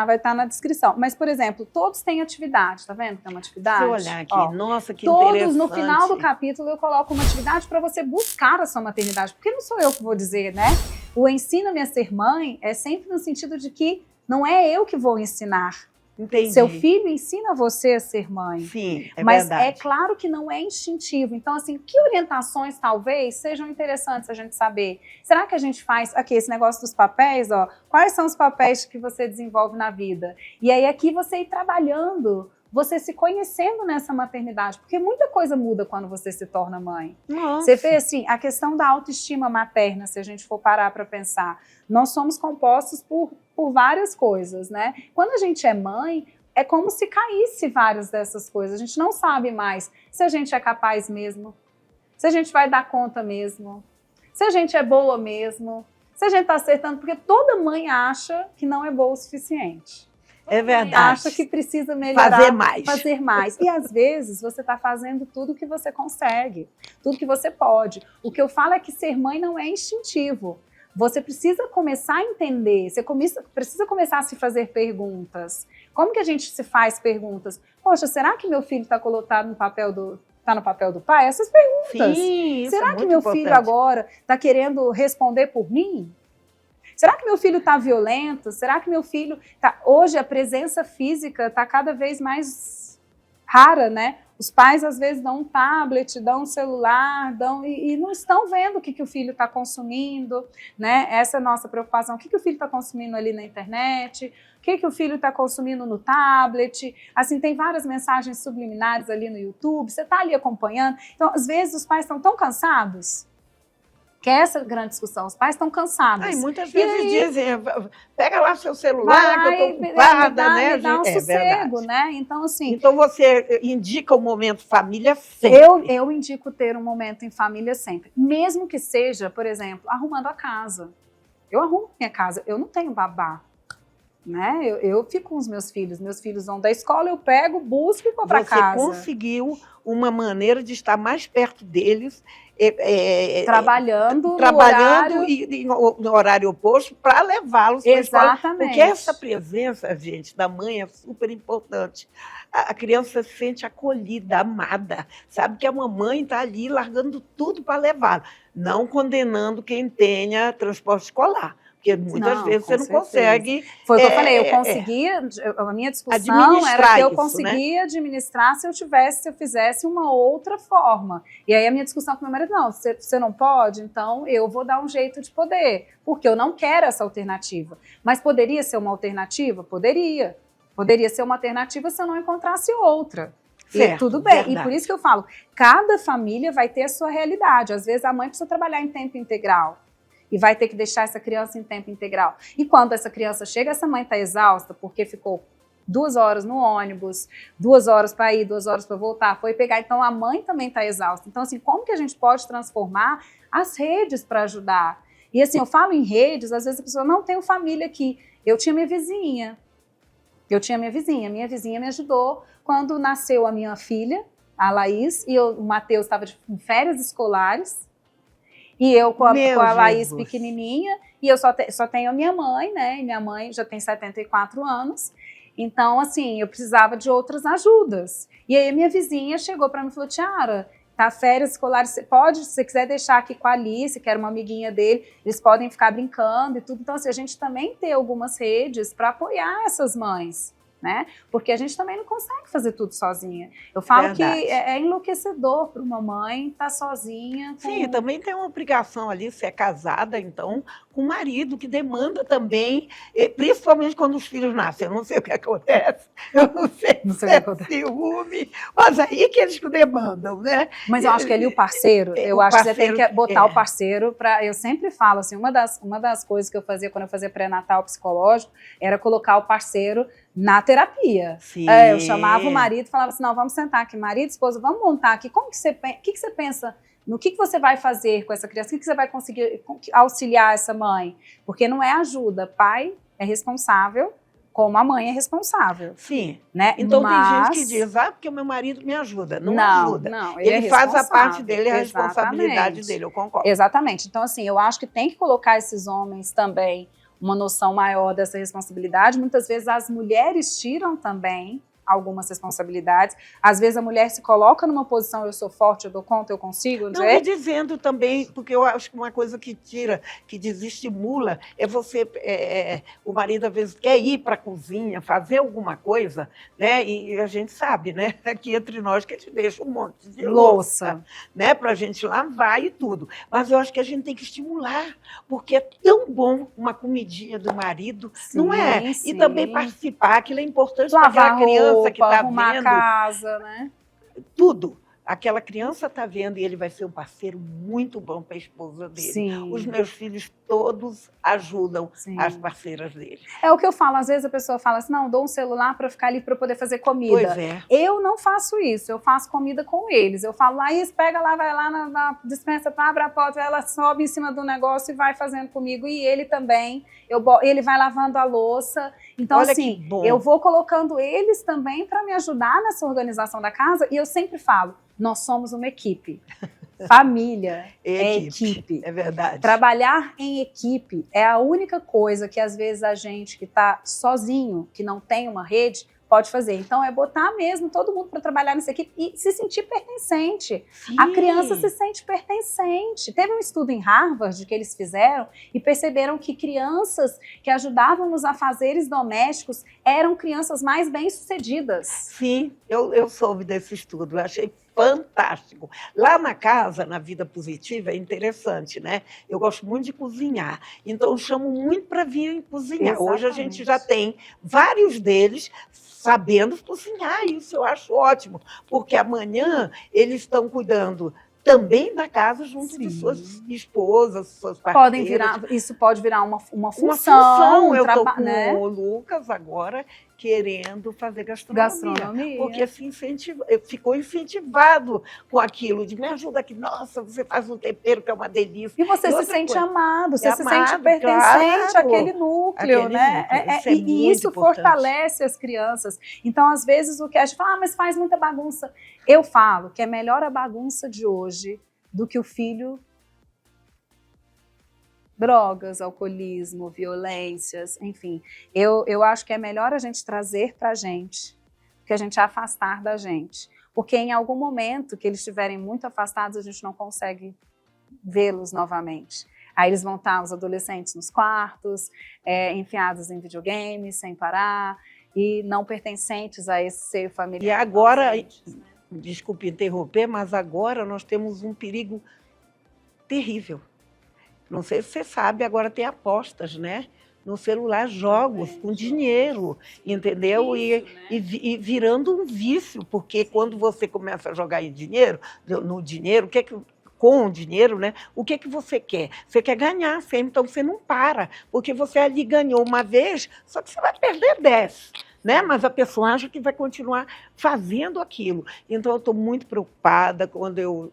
vai estar na descrição. Mas, por exemplo, todos têm atividade, tá vendo? Tem uma atividade. Deixa eu olhar aqui. Ó, nossa, que todos, interessante. no final do capítulo, eu coloco uma atividade para você buscar a sua maternidade. Porque não sou eu que vou dizer, né? O ensina-me a ser mãe é sempre no sentido de que não é eu que vou ensinar. Entendi. Seu filho ensina você a ser mãe. Sim, mas verdade. é claro que não é instintivo. Então, assim, que orientações talvez sejam interessantes a gente saber? Será que a gente faz, aqui, esse negócio dos papéis, ó, quais são os papéis que você desenvolve na vida? E aí aqui você ir trabalhando, você se conhecendo nessa maternidade, porque muita coisa muda quando você se torna mãe. Nossa. Você vê, assim, a questão da autoestima materna, se a gente for parar para pensar, nós somos compostos por várias coisas, né? Quando a gente é mãe, é como se caísse várias dessas coisas. A gente não sabe mais se a gente é capaz mesmo, se a gente vai dar conta mesmo, se a gente é boa mesmo, se a gente está acertando, porque toda mãe acha que não é boa o suficiente. É verdade. Acha que precisa melhorar. Fazer mais. E às vezes você está fazendo tudo que você consegue, tudo que você pode. O que eu falo é que ser mãe não é instintivo. Você precisa começar a entender, você precisa começar a se fazer perguntas. Como que a gente se faz perguntas? Poxa, será que meu filho está colocado no papel do pai? Essas perguntas. Sim, será que meu filho agora está querendo responder por mim? Será que meu filho está violento? Será que meu filho está... Hoje a presença física está cada vez mais rara, né? Os pais às vezes dão um tablet, dão um celular, e não estão vendo o que o filho está consumindo, né? Essa é a nossa preocupação. O que o filho está consumindo ali na internet? O que o filho está consumindo no tablet? Assim, tem várias mensagens subliminares ali no YouTube. Você está ali acompanhando. Então, às vezes, os pais estão tão cansados que é essa grande discussão. Os pais estão cansados. Ai, muitas vezes dizem, pega lá seu celular, que eu estou ocupada, né? Me dá um sossego, né? Então, assim... Então, você indica o momento família sempre? Eu indico ter um momento em família sempre. Mesmo que seja, por exemplo, arrumando a casa. Eu arrumo minha casa. Eu não tenho babá. Né? Eu fico com os meus filhos vão da escola, eu pego, busco e vou para casa. Você conseguiu uma maneira de estar mais perto deles, trabalhando no horário oposto para levá-los para a escola. Porque essa presença, gente, da mãe é super importante. A criança se sente acolhida, amada, sabe que a mamãe está ali largando tudo para levá-la, não condenando quem tenha transporte escolar. Porque muitas vezes você não consegue... Foi o que eu falei, eu conseguia, a minha discussão era que eu conseguia administrar se eu fizesse uma outra forma. E aí a minha discussão com meu marido, não, você não pode, então eu vou dar um jeito de poder, porque eu não quero essa alternativa. Mas poderia ser uma alternativa? Poderia. Poderia ser uma alternativa se eu não encontrasse outra. Certo, e tudo bem, verdade. E por isso que eu falo, cada família vai ter a sua realidade. Às vezes a mãe precisa trabalhar em tempo integral. E vai ter que deixar essa criança em tempo integral. E quando essa criança chega, essa mãe está exausta, porque ficou 2 horas no ônibus, 2 horas para ir, 2 horas para voltar, foi pegar. Então, a mãe também está exausta. Então, assim, como que a gente pode transformar as redes para ajudar? E, assim, eu falo em redes, às vezes a pessoa não tem família aqui. Eu tinha minha vizinha. Minha vizinha me ajudou quando nasceu a minha filha, a Laís, e o Matheus estava em férias escolares. E eu com a Laís pequenininha, e eu só tenho a minha mãe, né? E minha mãe já tem 74 anos. Então, assim, eu precisava de outras ajudas. E aí a minha vizinha chegou para mim e falou, Tiara, tá férias escolares, se você quiser deixar aqui com a Alice, que era uma amiguinha dele, eles podem ficar brincando e tudo. Então, assim, a gente também tem algumas redes para apoiar essas mães. Né? Porque a gente também não consegue fazer tudo sozinha. Eu falo que é enlouquecedor para uma mãe estar sozinha. Sim, também tem uma obrigação ali, se é casada, então, com o marido, que demanda também, principalmente quando os filhos nascem. Eu não sei o que acontece, eu não sei o que acontece. Ciúme, mas aí que eles demandam, né? Mas eu acho que ali o parceiro, que você tem que botar o parceiro para... Eu sempre falo, assim, uma das coisas que eu fazia quando eu fazia pré-natal psicológico era colocar o parceiro na terapia. Eu chamava o marido e falava assim, não, vamos sentar aqui, marido, esposa, vamos montar aqui, o que você pensa, no que você vai fazer com essa criança, o que você vai conseguir auxiliar essa mãe? Porque não é ajuda, pai é responsável, como a mãe é responsável. Sim, né? Então tem gente que diz, porque o meu marido me ajuda. Não ajuda. Não, ele faz a parte dele, a responsabilidade dele, eu concordo. Exatamente. Então, assim, eu acho que tem que colocar esses homens também uma noção maior dessa responsabilidade. Muitas vezes as mulheres tiram também algumas responsabilidades. Às vezes a mulher se coloca numa posição, eu sou forte, eu dou conta, eu consigo. Não, e dizendo também, porque eu acho que uma coisa que tira, que desestimula, é você, o marido às vezes quer ir para a cozinha, fazer alguma coisa, né? E a gente sabe, né? Aqui entre nós que a gente deixa um monte de louça, né? Para a gente lavar e tudo. Mas eu acho que a gente tem que estimular, porque é tão bom uma comidinha do marido, sim, não é? Sim. E também participar, aquilo é importante para aquela criança que está vendo. Arrumar a casa, né? Tudo. Aquela criança está vendo e ele vai ser um parceiro muito bom para a esposa dele. Sim. Os meus filhos todos ajudam, sim, as parceiras dele. É o que eu falo, às vezes a pessoa fala assim, não, dou um celular para ficar ali para poder fazer comida. Pois é. Eu não faço isso, eu faço comida com eles. Eu falo, Laís, pega lá, vai lá na dispensa, abre a porta, ela sobe em cima do negócio e vai fazendo comigo. E ele também, ele vai lavando a louça. Então, olha, assim, eu vou colocando eles também para me ajudar nessa organização da casa. E eu sempre falo, nós somos uma equipe. Família é equipe. É verdade. Trabalhar em equipe é a única coisa que, às vezes, a gente que está sozinho, que não tem uma rede, pode fazer. Então, é botar mesmo todo mundo para trabalhar nessa equipe e se sentir pertencente. Sim. A criança se sente pertencente. Teve um estudo em Harvard que eles fizeram e perceberam que crianças que ajudavam nos afazeres domésticos eram crianças mais bem-sucedidas. Sim, eu soube desse estudo, eu achei fantástico. Lá na casa, na Vida Positiva, é interessante, né? Eu gosto muito de cozinhar, então eu chamo muito para vir cozinhar. Exatamente. Hoje a gente já tem vários deles sabendo cozinhar, isso eu acho ótimo, porque amanhã eles estão cuidando também da casa junto, sim, de suas esposas, suas parceiras. Isso pode virar uma função. Eu estou com, né, o Lucas agora querendo fazer gastronomia. Porque ficou incentivado com aquilo, de me ajuda aqui, nossa, você faz um tempero que é uma delícia. E você se sente amado, você se sente pertencente àquele núcleo, né? E isso fortalece as crianças. Então, às vezes, o que a gente fala, mas faz muita bagunça. Eu falo que é melhor a bagunça de hoje do que o filho. Drogas, alcoolismo, violências, enfim. Eu acho que é melhor a gente trazer para a gente do que a gente afastar da gente. Porque em algum momento que eles estiverem muito afastados, a gente não consegue vê-los novamente. Aí eles vão estar, os adolescentes, nos quartos, enfiados em videogames, sem parar, e não pertencentes a esse seio familiar. E agora, desculpe interromper, mas agora nós temos um perigo terrível. Não sei se você sabe, agora tem apostas, né? No celular, jogos com dinheiro, entendeu? E virando um vício, porque quando você começa a jogar no dinheiro, com o dinheiro, né? O que você quer? Você quer ganhar sempre, então você não para, porque você ali ganhou uma vez, só que você vai perder 10. Né? Mas a pessoa acha que vai continuar fazendo aquilo. Então, eu estou muito preocupada quando eu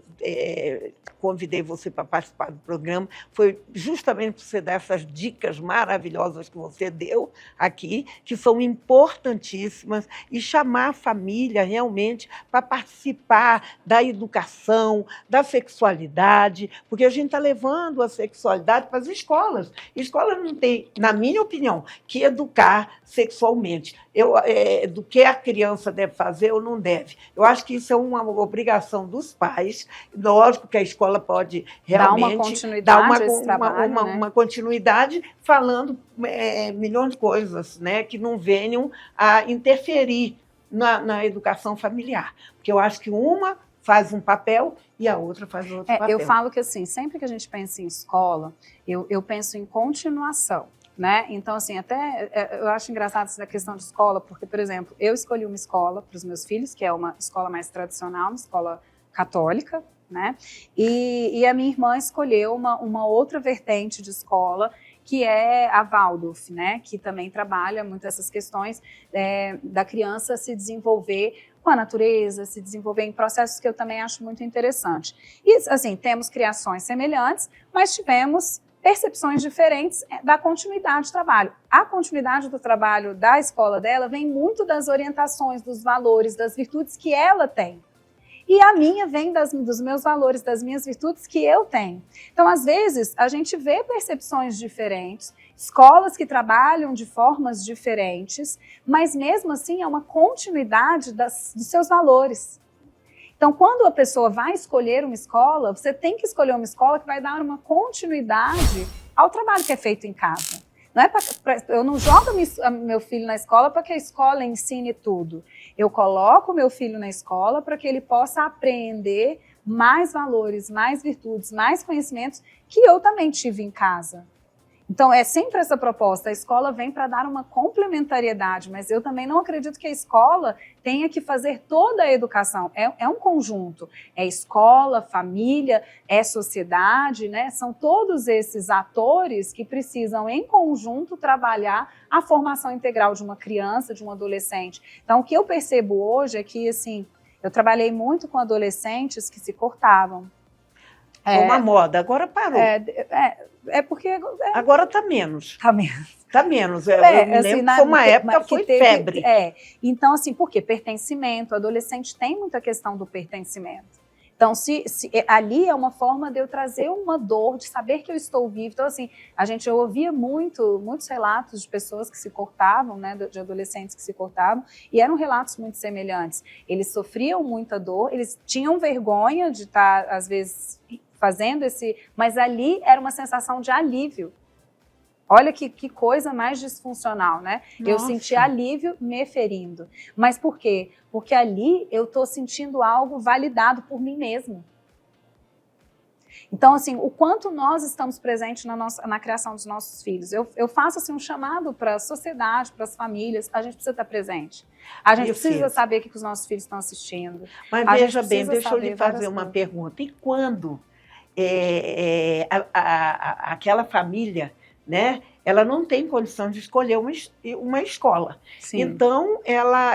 convidei você para participar do programa. Foi justamente para você dar essas dicas maravilhosas que você deu aqui, que são importantíssimas, e chamar a família realmente para participar da educação, da sexualidade, porque a gente está levando a sexualidade para as escolas. Escola não tem, na minha opinião, que educar sexualmente. Do que a criança deve fazer ou não deve. Eu acho que isso é uma obrigação dos pais. Lógico que a escola pode realmente dar uma continuidade falando milhões de coisas, né, que não venham a interferir na educação familiar. Porque eu acho que uma faz um papel e a outra faz outro papel. Eu falo que, assim, sempre que a gente pensa em escola, eu penso em continuação. Né? Então, assim, até eu acho engraçado essa questão de escola, porque, por exemplo, eu escolhi uma escola para os meus filhos, que é uma escola mais tradicional, uma escola católica, né? E a minha irmã escolheu uma outra vertente de escola, que é a Waldorf, né? Que também trabalha muito essas questões da criança se desenvolver com a natureza, se desenvolver em processos que eu também acho muito interessante. E, assim, temos criações semelhantes, mas tivemos percepções diferentes da continuidade do trabalho. A continuidade do trabalho da escola dela vem muito das orientações, dos valores, das virtudes que ela tem. E a minha vem dos meus valores, das minhas virtudes que eu tenho. Então, às vezes, a gente vê percepções diferentes, escolas que trabalham de formas diferentes, mas mesmo assim é uma continuidade dos seus valores. Então, quando a pessoa vai escolher uma escola, você tem que escolher uma escola que vai dar uma continuidade ao trabalho que é feito em casa. Não é eu não jogo meu filho na escola para que a escola ensine tudo. Eu coloco meu filho na escola para que ele possa aprender mais valores, mais virtudes, mais conhecimentos que eu também tive em casa. Então, é sempre essa proposta. A escola vem para dar uma complementariedade, mas eu também não acredito que a escola tenha que fazer toda a educação. É um conjunto. É escola, família, é sociedade, né? São todos esses atores que precisam, em conjunto, trabalhar a formação integral de uma criança, de um adolescente. Então, o que eu percebo hoje é que, assim, eu trabalhei muito com adolescentes que se cortavam. Foi uma moda, agora parou. Porque... Agora está menos. Está menos. Está menos. Eu me assim, lembro que foi uma época que foi febre. Então, assim, por quê? Pertencimento. O adolescente tem muita questão do pertencimento. Então, ali é uma forma de eu trazer uma dor, de saber que eu estou vivo. Então, assim, eu ouvia muitos relatos de pessoas que se cortavam, né, de adolescentes que se cortavam, e eram relatos muito semelhantes. Eles sofriam muita dor, eles tinham vergonha de estar, às vezes, fazendo mas ali era uma sensação de alívio. Olha que coisa mais disfuncional, né? Nossa. Eu senti alívio me ferindo. Mas por quê? Porque ali eu estou sentindo algo validado por mim mesmo. Então, assim, o quanto nós estamos presentes na criação dos nossos filhos. Eu faço assim, um chamado para a sociedade, para as famílias. A gente precisa estar presente. A gente precisa saber o que os nossos filhos estão assistindo. Mas veja bem, deixa eu lhe fazer uma pergunta. E quando aquela família, né, ela não tem condição de escolher uma escola. Sim. Então,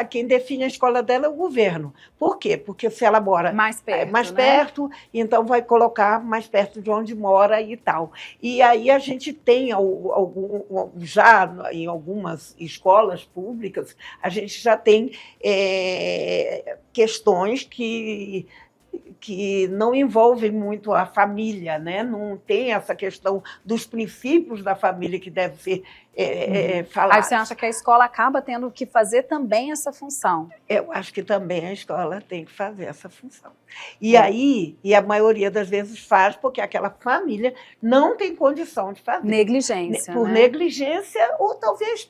quem define a escola dela é o governo. Por quê? Porque se ela mora mais perto, então vai colocar mais perto de onde mora e tal. E aí a gente tem, já em algumas escolas públicas, a gente já tem questões que não envolvem muito a família, né? Não tem essa questão dos princípios da família que deve ser falado. Aí você acha que a escola acaba tendo que fazer também essa função? Eu acho que também a escola tem que fazer essa função. E aí, a maioria das vezes faz porque aquela família não tem condição de fazer. Negligência, por negligência ou talvez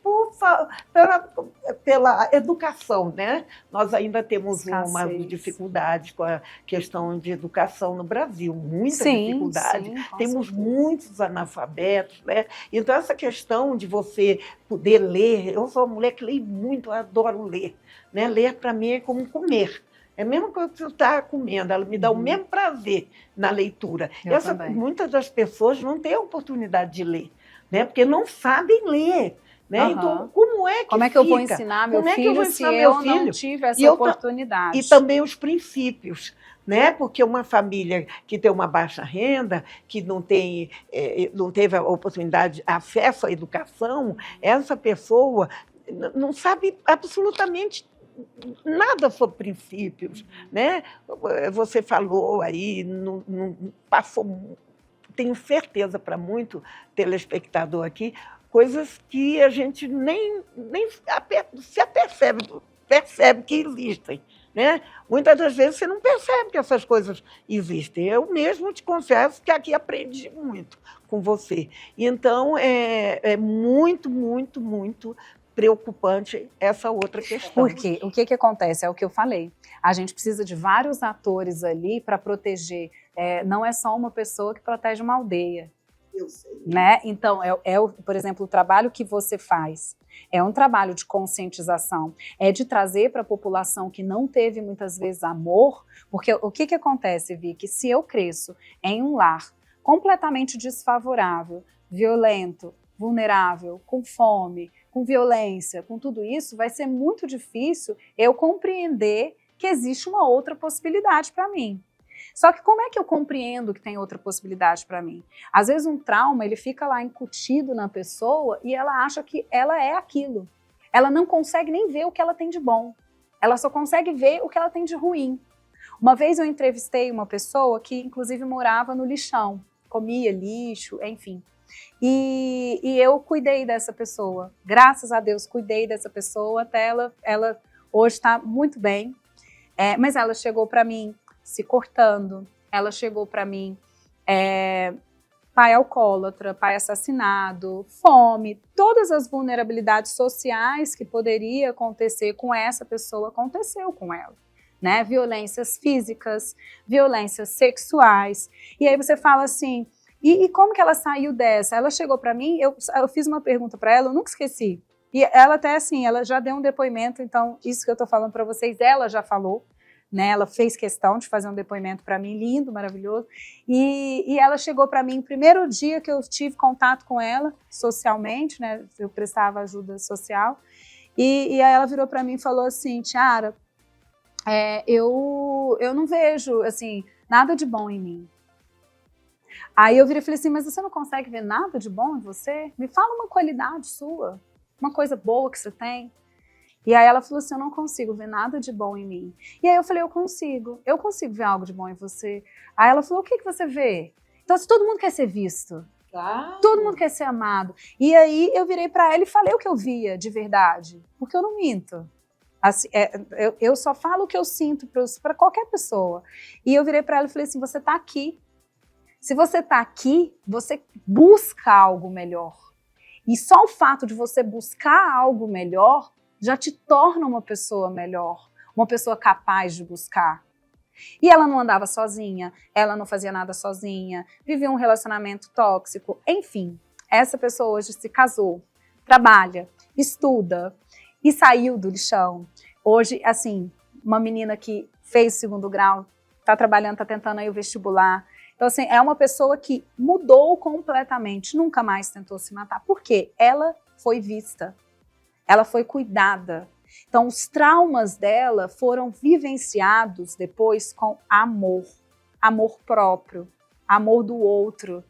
pela educação, né? Nós ainda temos uma dificuldade com a questão de educação no Brasil, muita dificuldade. Temos muitos analfabetos, né? Então, essa questão de você poder ler, eu sou uma mulher que leio muito, eu adoro ler, né? Ler para mim é como comer. É a mesma coisa que você está comendo, ela me dá o mesmo prazer na leitura. Muitas das pessoas não têm a oportunidade de ler, né? Porque não sabem ler. Né? Então, como é que eu vou ensinar meu filho se eu não tive essa oportunidade? E também os princípios. Né? Porque uma família que tem uma baixa renda, que não teve a oportunidade, acesso à educação, essa pessoa não sabe absolutamente nada sobre princípios. Né? Você falou aí, passou, tenho certeza para muito telespectador aqui, coisas que a gente nem se percebe que existem. Né? Muitas das vezes você não percebe que essas coisas existem. Eu mesmo te confesso que aqui aprendi muito com você. Então, é muito, muito, muito preocupante essa outra questão. Por quê? O que acontece? É o que eu falei. A gente precisa de vários atores ali para proteger. Não é só uma pessoa que protege uma aldeia. Eu sei. Né? Então, por exemplo, o trabalho que você faz é um trabalho de conscientização, é de trazer para a população que não teve muitas vezes amor, porque o que acontece, Vicky? Se eu cresço em um lar completamente desfavorável, violento, vulnerável, com fome, com violência, com tudo isso, vai ser muito difícil eu compreender que existe uma outra possibilidade para mim. Só que como é que eu compreendo que tem outra possibilidade para mim? Às vezes um trauma, ele fica lá incutido na pessoa e ela acha que ela é aquilo. Ela não consegue nem ver o que ela tem de bom. Ela só consegue ver o que ela tem de ruim. Uma vez eu entrevistei uma pessoa que inclusive morava no lixão, comia lixo, enfim. E eu cuidei dessa pessoa, graças a Deus cuidei dessa pessoa até ela hoje está muito bem, mas ela chegou para mim se cortando, ela chegou para mim pai alcoólatra, pai assassinado, fome, todas as vulnerabilidades sociais que poderia acontecer com essa pessoa, aconteceu com ela, né? Violências físicas, violências sexuais, e aí você fala assim, e como que ela saiu dessa? Ela chegou para mim, eu fiz uma pergunta para ela, eu nunca esqueci, e ela até assim, ela já deu um depoimento, então isso que eu tô falando para vocês, ela já falou, né, ela fez questão de fazer um depoimento para mim, lindo, maravilhoso, e ela chegou para mim, no primeiro dia que eu tive contato com ela, socialmente, né, eu prestava ajuda social, e aí ela virou para mim e falou assim, Tiara, eu não vejo, assim, nada de bom em mim. Aí eu virei e falei assim, mas você não consegue ver nada de bom em você? Me fala uma qualidade sua, uma coisa boa que você tem. E aí ela falou assim, eu não consigo ver nada de bom em mim. E aí eu falei, eu consigo ver algo de bom em você. Aí ela falou, o que você vê? Então, se todo mundo quer ser visto, todo mundo quer ser amado. E aí eu virei para ela e falei o que eu via de verdade, porque eu não minto. Assim, eu só falo o que eu sinto para qualquer pessoa. E eu virei para ela e falei assim, você está aqui. Se você está aqui, você busca algo melhor. E só o fato de você buscar algo melhor já te torna uma pessoa melhor, uma pessoa capaz de buscar. E ela não andava sozinha, ela não fazia nada sozinha, vivia um relacionamento tóxico, enfim. Essa pessoa hoje se casou, trabalha, estuda e saiu do lixão. Hoje, assim, uma menina que fez o 2º grau, está trabalhando, está tentando aí o vestibular. Então, assim, é uma pessoa que mudou completamente, nunca mais tentou se matar. Por quê? Ela foi vista. Ela foi cuidada. Então, os traumas dela foram vivenciados depois com amor. Amor próprio, amor do outro.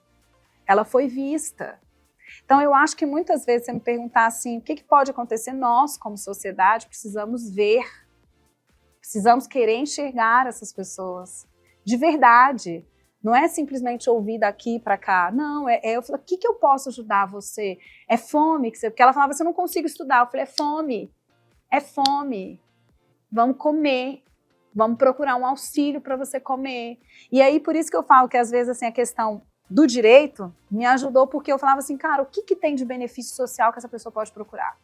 Ela foi vista. Então, eu acho que muitas vezes você me perguntar assim, o que pode acontecer? Nós, como sociedade, precisamos ver. Precisamos querer enxergar essas pessoas. De verdade. Não é simplesmente ouvir daqui para cá. Não, eu falei, o que eu posso ajudar você? É fome? Porque ela falava, eu não consigo estudar. Eu falei, é fome. É fome. Vamos comer. Vamos procurar um auxílio para você comer. E aí, por isso que eu falo que às vezes assim, a questão do direito me ajudou, porque eu falava assim, cara, o que tem de benefício social que essa pessoa pode procurar?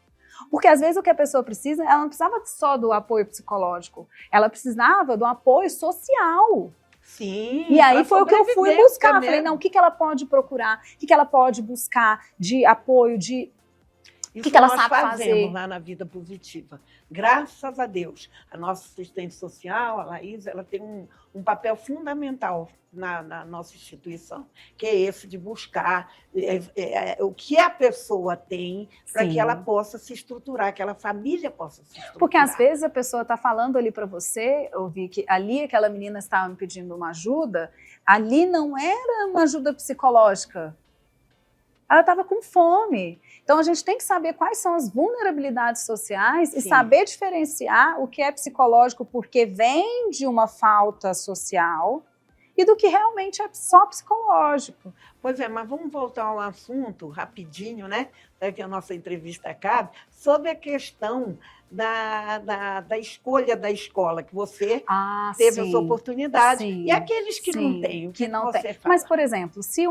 Porque às vezes o que a pessoa precisa, ela não precisava só do apoio psicológico. Ela precisava do apoio social. Sim, e aí foi o que eu fui buscar. Falei, não, o que ela pode procurar? O que ela pode buscar de apoio, de o que ela sabe fazer? Lá na Vida Positiva. Graças a Deus. A nossa assistente social, a Laís, ela tem um papel fundamental na nossa instituição, que é esse de buscar o que a pessoa tem para que ela possa se estruturar, que a família possa se estruturar. Porque às vezes a pessoa está falando ali para você, eu vi que ali aquela menina estava me pedindo uma ajuda, ali não era uma ajuda psicológica, ela estava com fome. Então a gente tem que saber quais são as vulnerabilidades sociais e saber diferenciar o que é psicológico porque vem de uma falta social e do que realmente é só psicológico. Pois é, mas vamos voltar ao assunto rapidinho, né? Para que a nossa entrevista acabe, sobre a questão da escolha da escola, que você teve essa oportunidade, e aqueles que não têm, o que não tem. Mas, por exemplo, se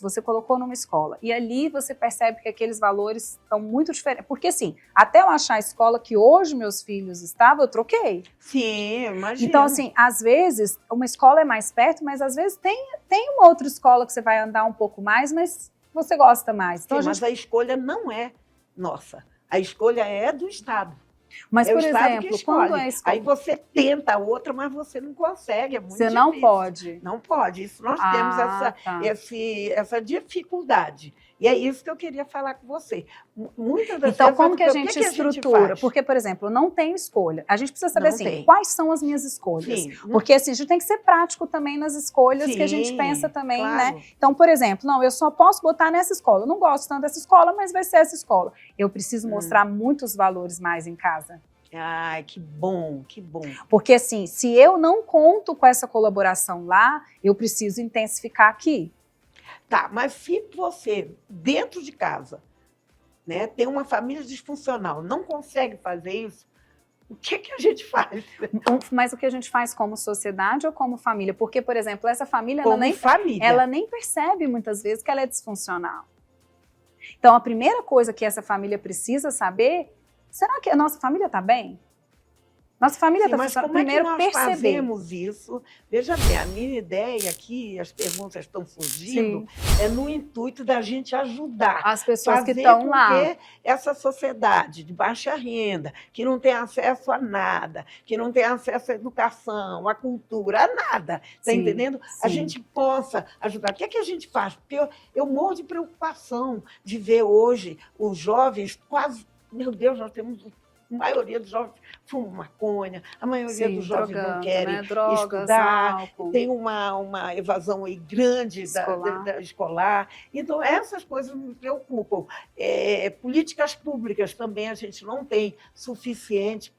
você colocou numa escola, e ali você percebe que aqueles valores estão muito diferentes, porque assim, até eu achar a escola que hoje meus filhos estavam, eu troquei. Sim, imagina. Então, assim, às vezes, uma escola é mais perto, mas às vezes tem uma outra escola que você vai andar um pouco mais, mas você gosta mais. Então, mas a escolha não é nossa. A escolha é do Estado. Mas, por exemplo, quando é escola... Aí você tenta outra, mas você não consegue, é muito difícil. Você não pode. Não pode. Isso nós temos essa dificuldade. E é isso que eu queria falar com você. Muitas das então, vezes, como que a gente estrutura? Porque, por exemplo, não tem escolha. A gente precisa saber, assim, quais são as minhas escolhas. Sim. Porque, assim, a gente tem que ser prático também nas escolhas que a gente pensa também, né? Então, por exemplo, não, eu só posso botar nessa escola. Eu não gosto tanto dessa escola, mas vai ser essa escola. Eu preciso mostrar muitos valores mais em casa. Ai, que bom, que bom. Porque assim, se eu não conto com essa colaboração lá, eu preciso intensificar aqui. Tá, mas se você, dentro de casa, né, tem uma família disfuncional, não consegue fazer isso, o que a gente faz? Mas o que a gente faz como sociedade ou como família? Porque, por exemplo, essa família, Como família. ela nem percebe muitas vezes que ela é disfuncional. Então, a primeira coisa que essa família precisa saber, será que a nossa família está bem? Nossa família está funcionando. Primeiro, nós perceber. fazemos isso? Veja bem, a minha ideia aqui, as perguntas estão surgindo, é no intuito da gente ajudar as pessoas que estão lá. Porque essa sociedade de baixa renda, que não tem acesso a nada, que não tem acesso à educação, à cultura, a nada, está entendendo? A gente possa ajudar. O que é que a gente faz? Porque eu morro de preocupação de ver hoje os jovens quase... Meu Deus, nós temos... A maioria dos jovens fuma maconha, a maioria dos jovens não querem estudar, álcool. Tem uma evasão aí grande da escolar. Então, essas coisas me preocupam. Políticas públicas também a gente não tem suficiente,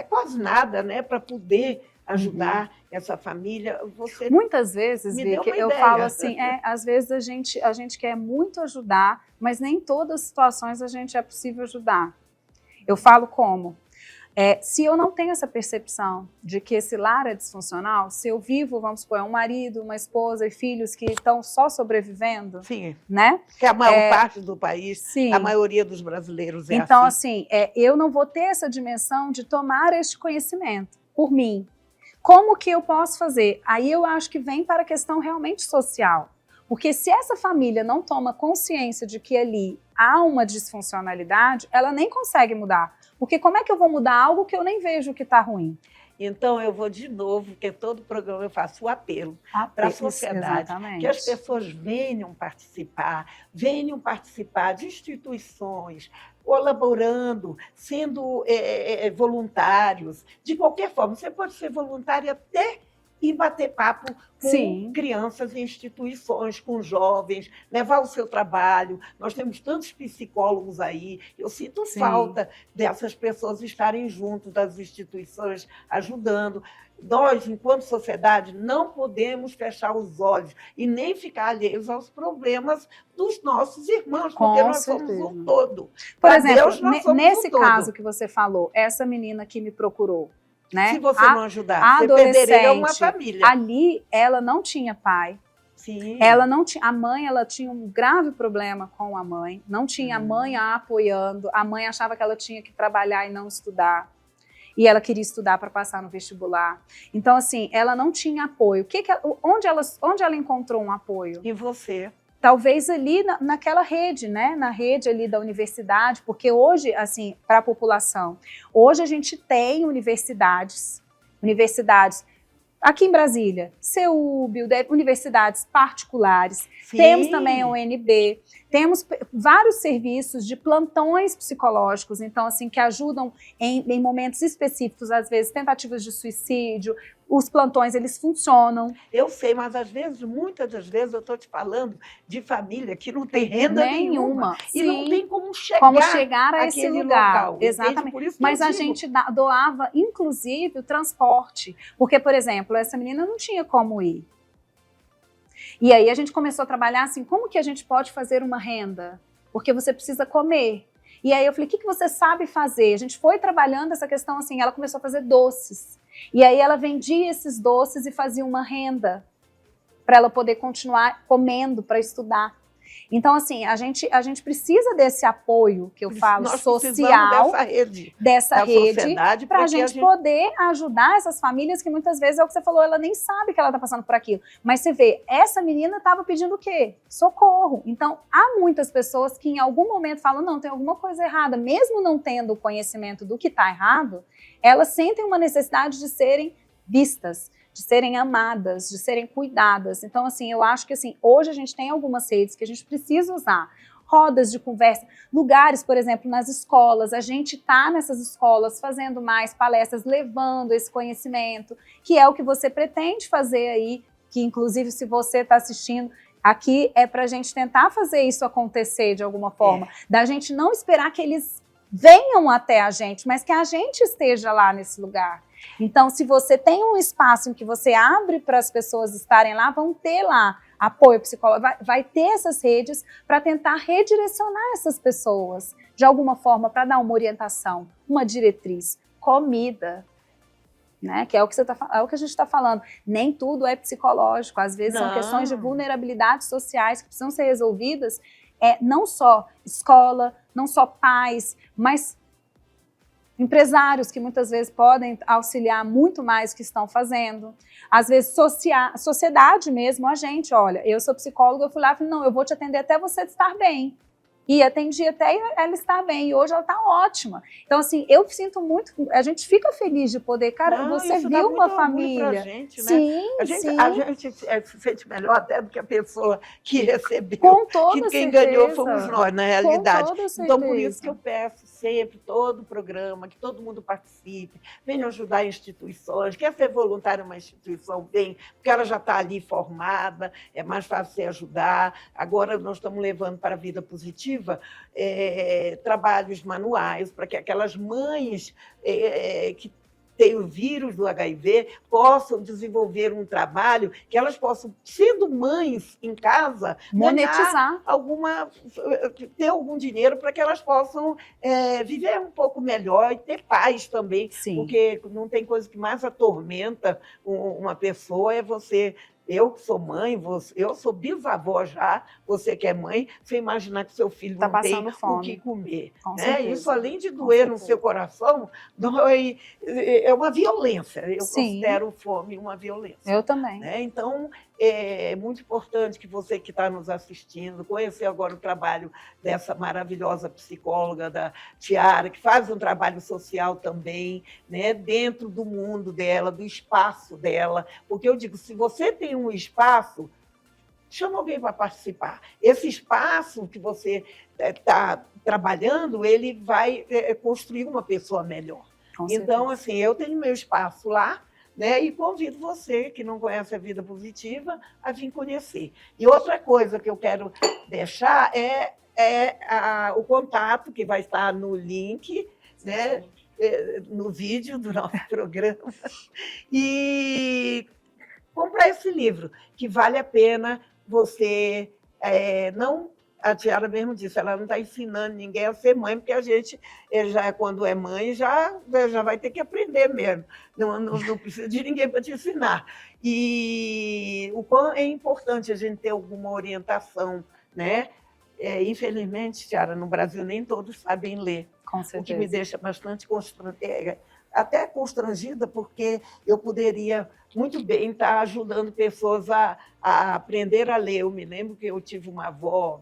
quase nada, né, para poder ajudar essa família. Muitas vezes, Vicky, eu falo assim, às vezes a gente quer muito ajudar, mas nem todas as situações a gente é possível ajudar. Eu falo como? Se eu não tenho essa percepção de que esse lar é disfuncional, se eu vivo, vamos supor, um marido, uma esposa e filhos que estão só sobrevivendo, sim, né? Que a maior parte do país, sim, a maioria dos brasileiros é então, assim. Eu não vou ter essa dimensão de tomar este conhecimento por mim. Como que eu posso fazer? Aí eu acho que vem para a questão realmente social. Porque se essa família não toma consciência de que ali há uma disfuncionalidade, ela nem consegue mudar. Porque como é que eu vou mudar algo que eu nem vejo que está ruim? Então, eu vou de novo, porque todo programa eu faço o apelo para a sociedade, que as pessoas venham participar de instituições, colaborando, sendo voluntários, de qualquer forma. Você pode ser voluntário até e bater papo com crianças em instituições, com jovens, levar o seu trabalho. Nós temos tantos psicólogos aí. Eu sinto falta dessas pessoas estarem junto das instituições, ajudando. Nós, enquanto sociedade, não podemos fechar os olhos e nem ficar alheios aos problemas dos nossos irmãos, porque nós somos um todo. Por exemplo, nesse caso que você falou, essa menina que me procurou, né? Se você não ajudar, você perderia uma família. Ali, ela não tinha pai. Sim. Ela não tinha, a mãe, ela tinha um grave problema com a mãe. Não tinha a mãe a apoiando. A mãe achava que ela tinha que trabalhar e não estudar. E ela queria estudar para passar no vestibular. Então, assim, ela não tinha apoio. Onde ela encontrou um apoio? Em você. Talvez ali naquela rede, né? Na rede ali da universidade, porque hoje, assim, para a população, hoje a gente tem universidades aqui em Brasília, CEUB, universidades particulares, temos também a UNB, temos vários serviços de plantões psicológicos, então, assim, que ajudam em momentos específicos, às vezes, tentativas de suicídio. Os plantões, eles funcionam. Eu sei, mas às vezes, muitas das vezes, eu estou te falando de família que não tem renda nenhuma. E não tem como chegar a esse lugar. Local. Exatamente. Por isso que a gente doava, inclusive, o transporte. Porque, por exemplo, essa menina não tinha como ir. E aí a gente começou a trabalhar assim, como que a gente pode fazer uma renda? Porque você precisa comer. E aí eu falei, o que você sabe fazer? A gente foi trabalhando essa questão assim, ela começou a fazer doces. E aí ela vendia esses doces e fazia uma renda para ela poder continuar comendo, para estudar. Então, assim, a gente precisa desse apoio, que eu falo, social, dessa rede, para a gente poder ajudar essas famílias que muitas vezes, é o que você falou, ela nem sabe que ela está passando por aquilo. Mas você vê, essa menina estava pedindo o quê? Socorro. Então, há muitas pessoas que em algum momento falam, não, tem alguma coisa errada, mesmo não tendo o conhecimento do que está errado, elas sentem uma necessidade de serem vistas, de serem amadas, de serem cuidadas. Então, assim, eu acho que assim, hoje a gente tem algumas redes que a gente precisa usar. Rodas de conversa, lugares, por exemplo, nas escolas. A gente está nessas escolas fazendo mais palestras, levando esse conhecimento, que é o que você pretende fazer aí, que inclusive se você está assistindo, aqui é para a gente tentar fazer isso acontecer de alguma forma. Da gente não esperar que eles venham até a gente, mas que a gente esteja lá nesse lugar. Então, se você tem um espaço em que você abre para as pessoas estarem lá, vão ter lá apoio psicológico, vai ter essas redes para tentar redirecionar essas pessoas de alguma forma, para dar uma orientação, uma diretriz, comida, né? Que é o que, é o que a gente está falando. Nem tudo é psicológico, às vezes são questões de vulnerabilidades sociais que precisam ser resolvidas, não só escola, não só pais, mas empresários que muitas vezes podem auxiliar muito mais do que estão fazendo. Às vezes, sociedade mesmo, a gente, olha, eu sou psicóloga, eu fui lá e falei, não, eu vou te atender até você estar bem. E atendi até ela estar bem, e hoje ela está ótima. Então, assim, eu sinto muito, a gente fica feliz de poder, cara, você viu uma família. Pra gente, né? Sim, a gente se sente melhor até do que a pessoa que recebeu. Com toda que quem certeza. ganhou fomos nós, na realidade. Com toda certeza. Então, por isso que eu peço sempre, todo o programa, que todo mundo participe, venha ajudar instituições, quer ser voluntário em uma instituição, vem, porque ela já está ali formada, é mais fácil você ajudar. Agora nós estamos levando para a vida positiva trabalhos manuais para que aquelas mães que têm o vírus do HIV possam desenvolver um trabalho que elas possam, sendo mães em casa, monetizar ter algum dinheiro para que elas possam viver um pouco melhor e ter paz também. Sim. Porque não tem coisa que mais atormenta uma pessoa é você. Eu que sou mãe, eu sou bisavó já, você que é mãe, você imaginar que seu filho não tem o que comer. Né? Isso, além de doer no seu coração, é uma violência. Eu considero fome uma violência. Eu também. Né? Então, é muito importante que você que está nos assistindo, conhecer agora o trabalho dessa maravilhosa psicóloga, da Tiara, que faz um trabalho social também, né? Dentro do mundo dela, do espaço dela. Porque eu digo, se você tem um espaço, chama alguém para participar. Esse espaço que você está trabalhando, ele vai construir uma pessoa melhor. Então, assim, eu tenho meu espaço lá, né? E convido você, que não conhece a Vida Positiva, a vir conhecer. E outra coisa que eu quero deixar é o contato, que vai estar no link, né? No vídeo do nosso programa. E comprar esse livro, que vale a pena você não... A Tiara mesmo disse, ela não está ensinando ninguém a ser mãe, porque a gente, quando é mãe, já vai ter que aprender mesmo. Não precisa de ninguém para te ensinar. E o quão é importante a gente ter alguma orientação, né? Infelizmente, Tiara, no Brasil nem todos sabem ler. Com certeza. O que me deixa bastante até constrangida, porque eu poderia muito bem estar ajudando pessoas a aprender a ler. Eu me lembro que eu tive uma avó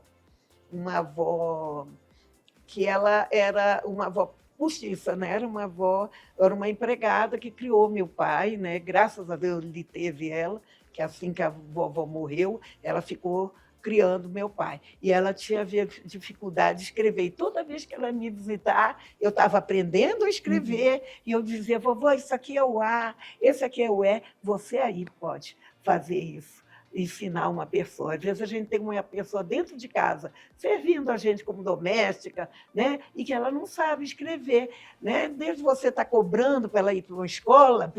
que ela era uma avó postiça, né? Era uma empregada que criou meu pai, né? Graças a Deus ele teve ela, que assim que a vovó morreu, ela ficou criando meu pai. E ela tinha dificuldade de escrever. E toda vez que ela ia me visitar, eu estava aprendendo a escrever, e eu dizia, vovó, isso aqui é o A, esse aqui é o E, você aí pode fazer isso. Ensinar uma pessoa. Às vezes a gente tem uma pessoa dentro de casa servindo a gente como doméstica, né? E que ela não sabe escrever. Né? Desde você estar cobrando para ela ir para uma escola,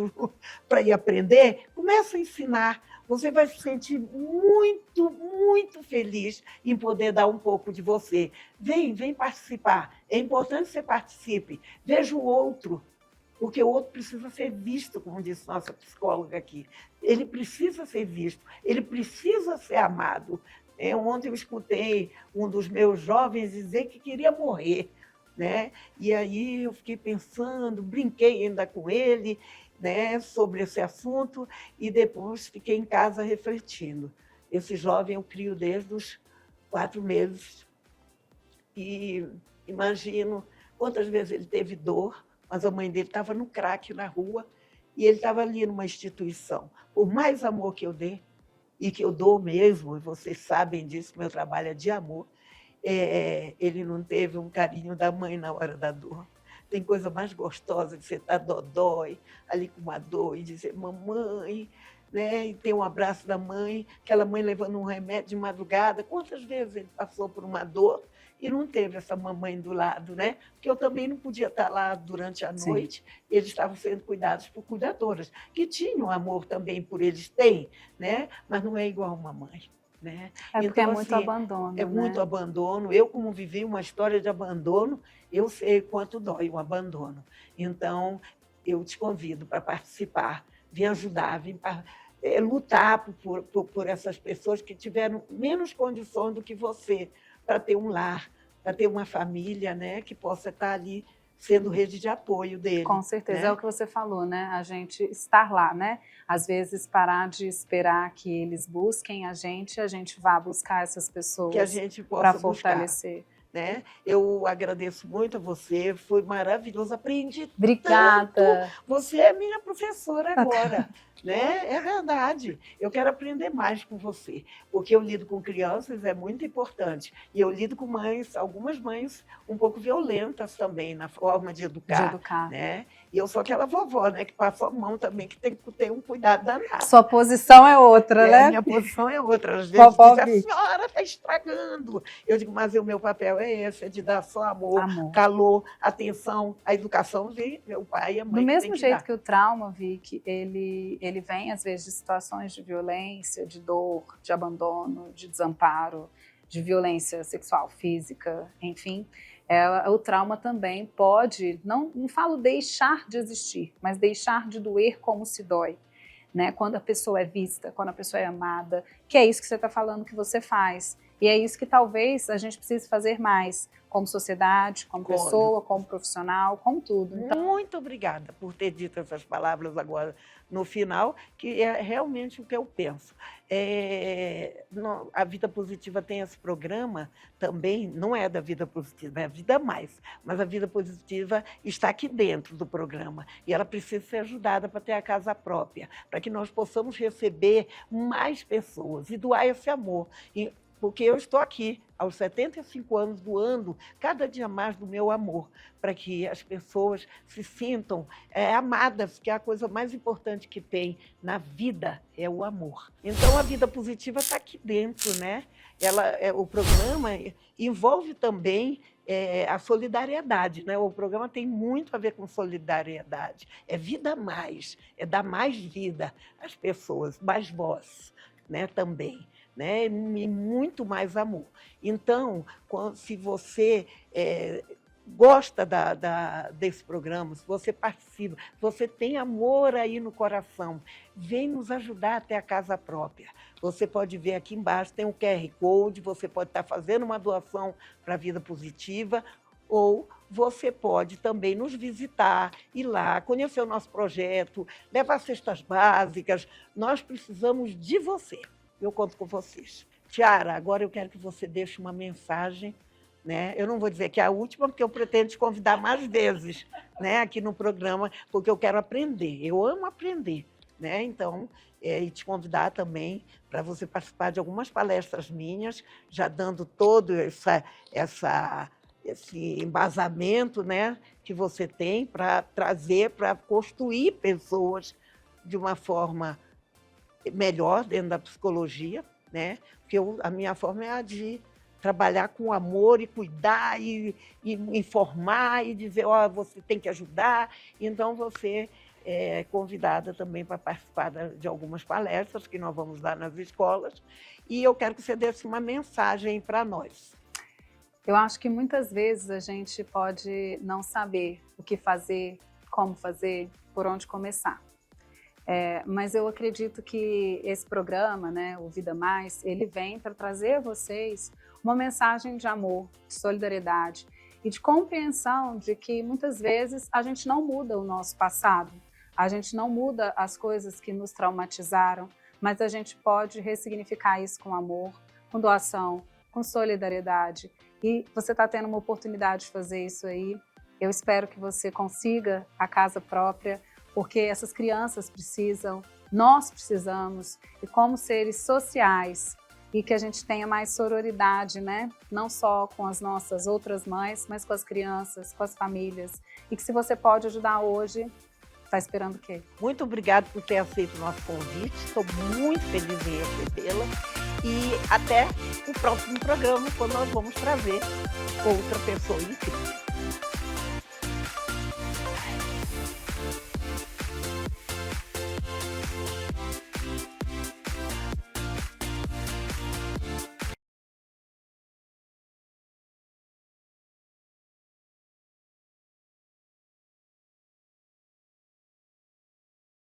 para ir aprender, começa a ensinar. Você vai se sentir muito, muito feliz em poder dar um pouco de você. Vem participar. É importante que você participe. Veja o outro. Porque o outro precisa ser visto, como disse nossa psicóloga aqui. Ele precisa ser visto, ele precisa ser amado. Ontem eu escutei um dos meus jovens dizer que queria morrer. Né? E aí eu fiquei pensando, brinquei ainda com ele, né, sobre esse assunto, e depois fiquei em casa refletindo. Esse jovem eu crio desde os 4 meses. E imagino quantas vezes ele teve dor, mas a mãe dele estava no crack na rua e ele estava ali numa instituição. Por mais amor que eu dê, e que eu dou mesmo, e vocês sabem disso, meu trabalho é de amor, ele não teve um carinho da mãe na hora da dor. Tem coisa mais gostosa de você estar dodói, ali com uma dor, e dizer, mamãe, né? E ter um abraço da mãe, aquela mãe levando um remédio de madrugada. Quantas vezes ele passou por uma dor e não teve essa mamãe do lado, né? Porque eu também não podia estar lá durante a noite, eles estavam sendo cuidados por cuidadoras, que tinham amor também por eles, têm, né? Mas não é igual uma mãe. Né? É porque Então, é muito assim, abandono, é né? muito abandono. Eu, como vivi uma história de abandono, eu sei quanto dói o abandono. Então, eu te convido para participar, vir ajudar, vir lutar por essas pessoas que tiveram menos condições do que você, para ter um lar, para ter uma família, né, que possa estar ali sendo rede de apoio dele. Com certeza, né? é o que você falou, né? A gente estar lá, né? Às vezes parar de esperar que eles busquem a gente vá buscar essas pessoas que a gente para possa fortalecer. Né? Eu agradeço muito a você, foi maravilhoso, aprendi Obrigada. tanto. Você é minha professora agora, né? É verdade. Eu quero aprender mais com você, porque eu lido com crianças, é muito importante. E eu lido com mães, algumas mães um pouco violentas também na forma de educar. Né? E eu sou aquela vovó, né, que passa a mão também, que tem que ter um cuidado danado. Sua posição é outra, né? Minha posição é outra. Às vezes diz, a senhora está estragando. Eu digo, mas o meu papel é esse, é de dar só amor, calor, atenção, a educação de meu pai e a mãe. Do mesmo jeito que o trauma, Vicky, ele vem às vezes de situações de violência, de dor, de abandono, de desamparo, de violência sexual, física, enfim. O trauma também pode, não falo deixar de existir, mas deixar de doer como se dói. Né? Quando a pessoa é vista, quando a pessoa é amada, que é isso que você está falando que você faz. E é isso que talvez a gente precise fazer mais, como sociedade, como pessoa, como profissional, como tudo. Então, muito obrigada por ter dito essas palavras agora no final, que é realmente o que eu penso. A Vida Positiva tem esse programa também, não é da Vida Positiva, é a Vida Mais, mas a Vida Positiva está aqui dentro do programa e ela precisa ser ajudada para ter a casa própria, para que nós possamos receber mais pessoas e doar esse amor. Porque eu estou aqui, aos 75 anos, doando cada dia mais do meu amor, para que as pessoas se sintam amadas, que é a coisa mais importante que tem na vida, é o amor. Então, a Vida Positiva está aqui dentro, né? O programa envolve também a solidariedade, né? O programa tem muito a ver com solidariedade. É vida mais, é dar mais vida às pessoas, mais voz, né? Também. Né? E muito mais amor. Então, se você gosta desse programa, se você participa, se você tem amor aí no coração, vem nos ajudar até a casa própria. Você pode ver aqui embaixo, tem um QR Code, você pode estar fazendo uma doação para a Vida Positiva, ou você pode também nos visitar, ir lá, conhecer o nosso projeto, levar cestas básicas. Nós precisamos de você. Eu conto com vocês. Tiara, agora eu quero que você deixe uma mensagem, né? Eu não vou dizer que é a última, porque eu pretendo te convidar mais vezes, né, aqui no programa, porque eu quero aprender. Eu amo aprender, né? Então, e te convidar também para você participar de algumas palestras minhas, já dando todo esse embasamento, né, que você tem para trazer, para construir pessoas de uma forma melhor dentro da psicologia, né? Porque a minha forma é a de trabalhar com amor e cuidar e informar e dizer, você tem que ajudar. Então, você é convidada também para participar de algumas palestras que nós vamos dar nas escolas. E eu quero que você desse uma mensagem para nós. Eu acho que muitas vezes a gente pode não saber o que fazer, como fazer, por onde começar. Mas eu acredito que esse programa, né, o Vida Mais, ele vem para trazer a vocês uma mensagem de amor, de solidariedade e de compreensão de que muitas vezes a gente não muda o nosso passado, a gente não muda as coisas que nos traumatizaram, mas a gente pode ressignificar isso com amor, com doação, com solidariedade. E você está tendo uma oportunidade de fazer isso aí. Eu espero que você consiga a casa própria, porque essas crianças precisam, nós precisamos, e como seres sociais, e que a gente tenha mais sororidade, né? Não só com as nossas outras mães, mas com as crianças, com as famílias. E que se você pode ajudar hoje, está esperando o quê? Muito obrigada por ter aceito o nosso convite, estou muito feliz em recebê-la. E até o próximo programa, quando nós vamos trazer outra pessoa incrível.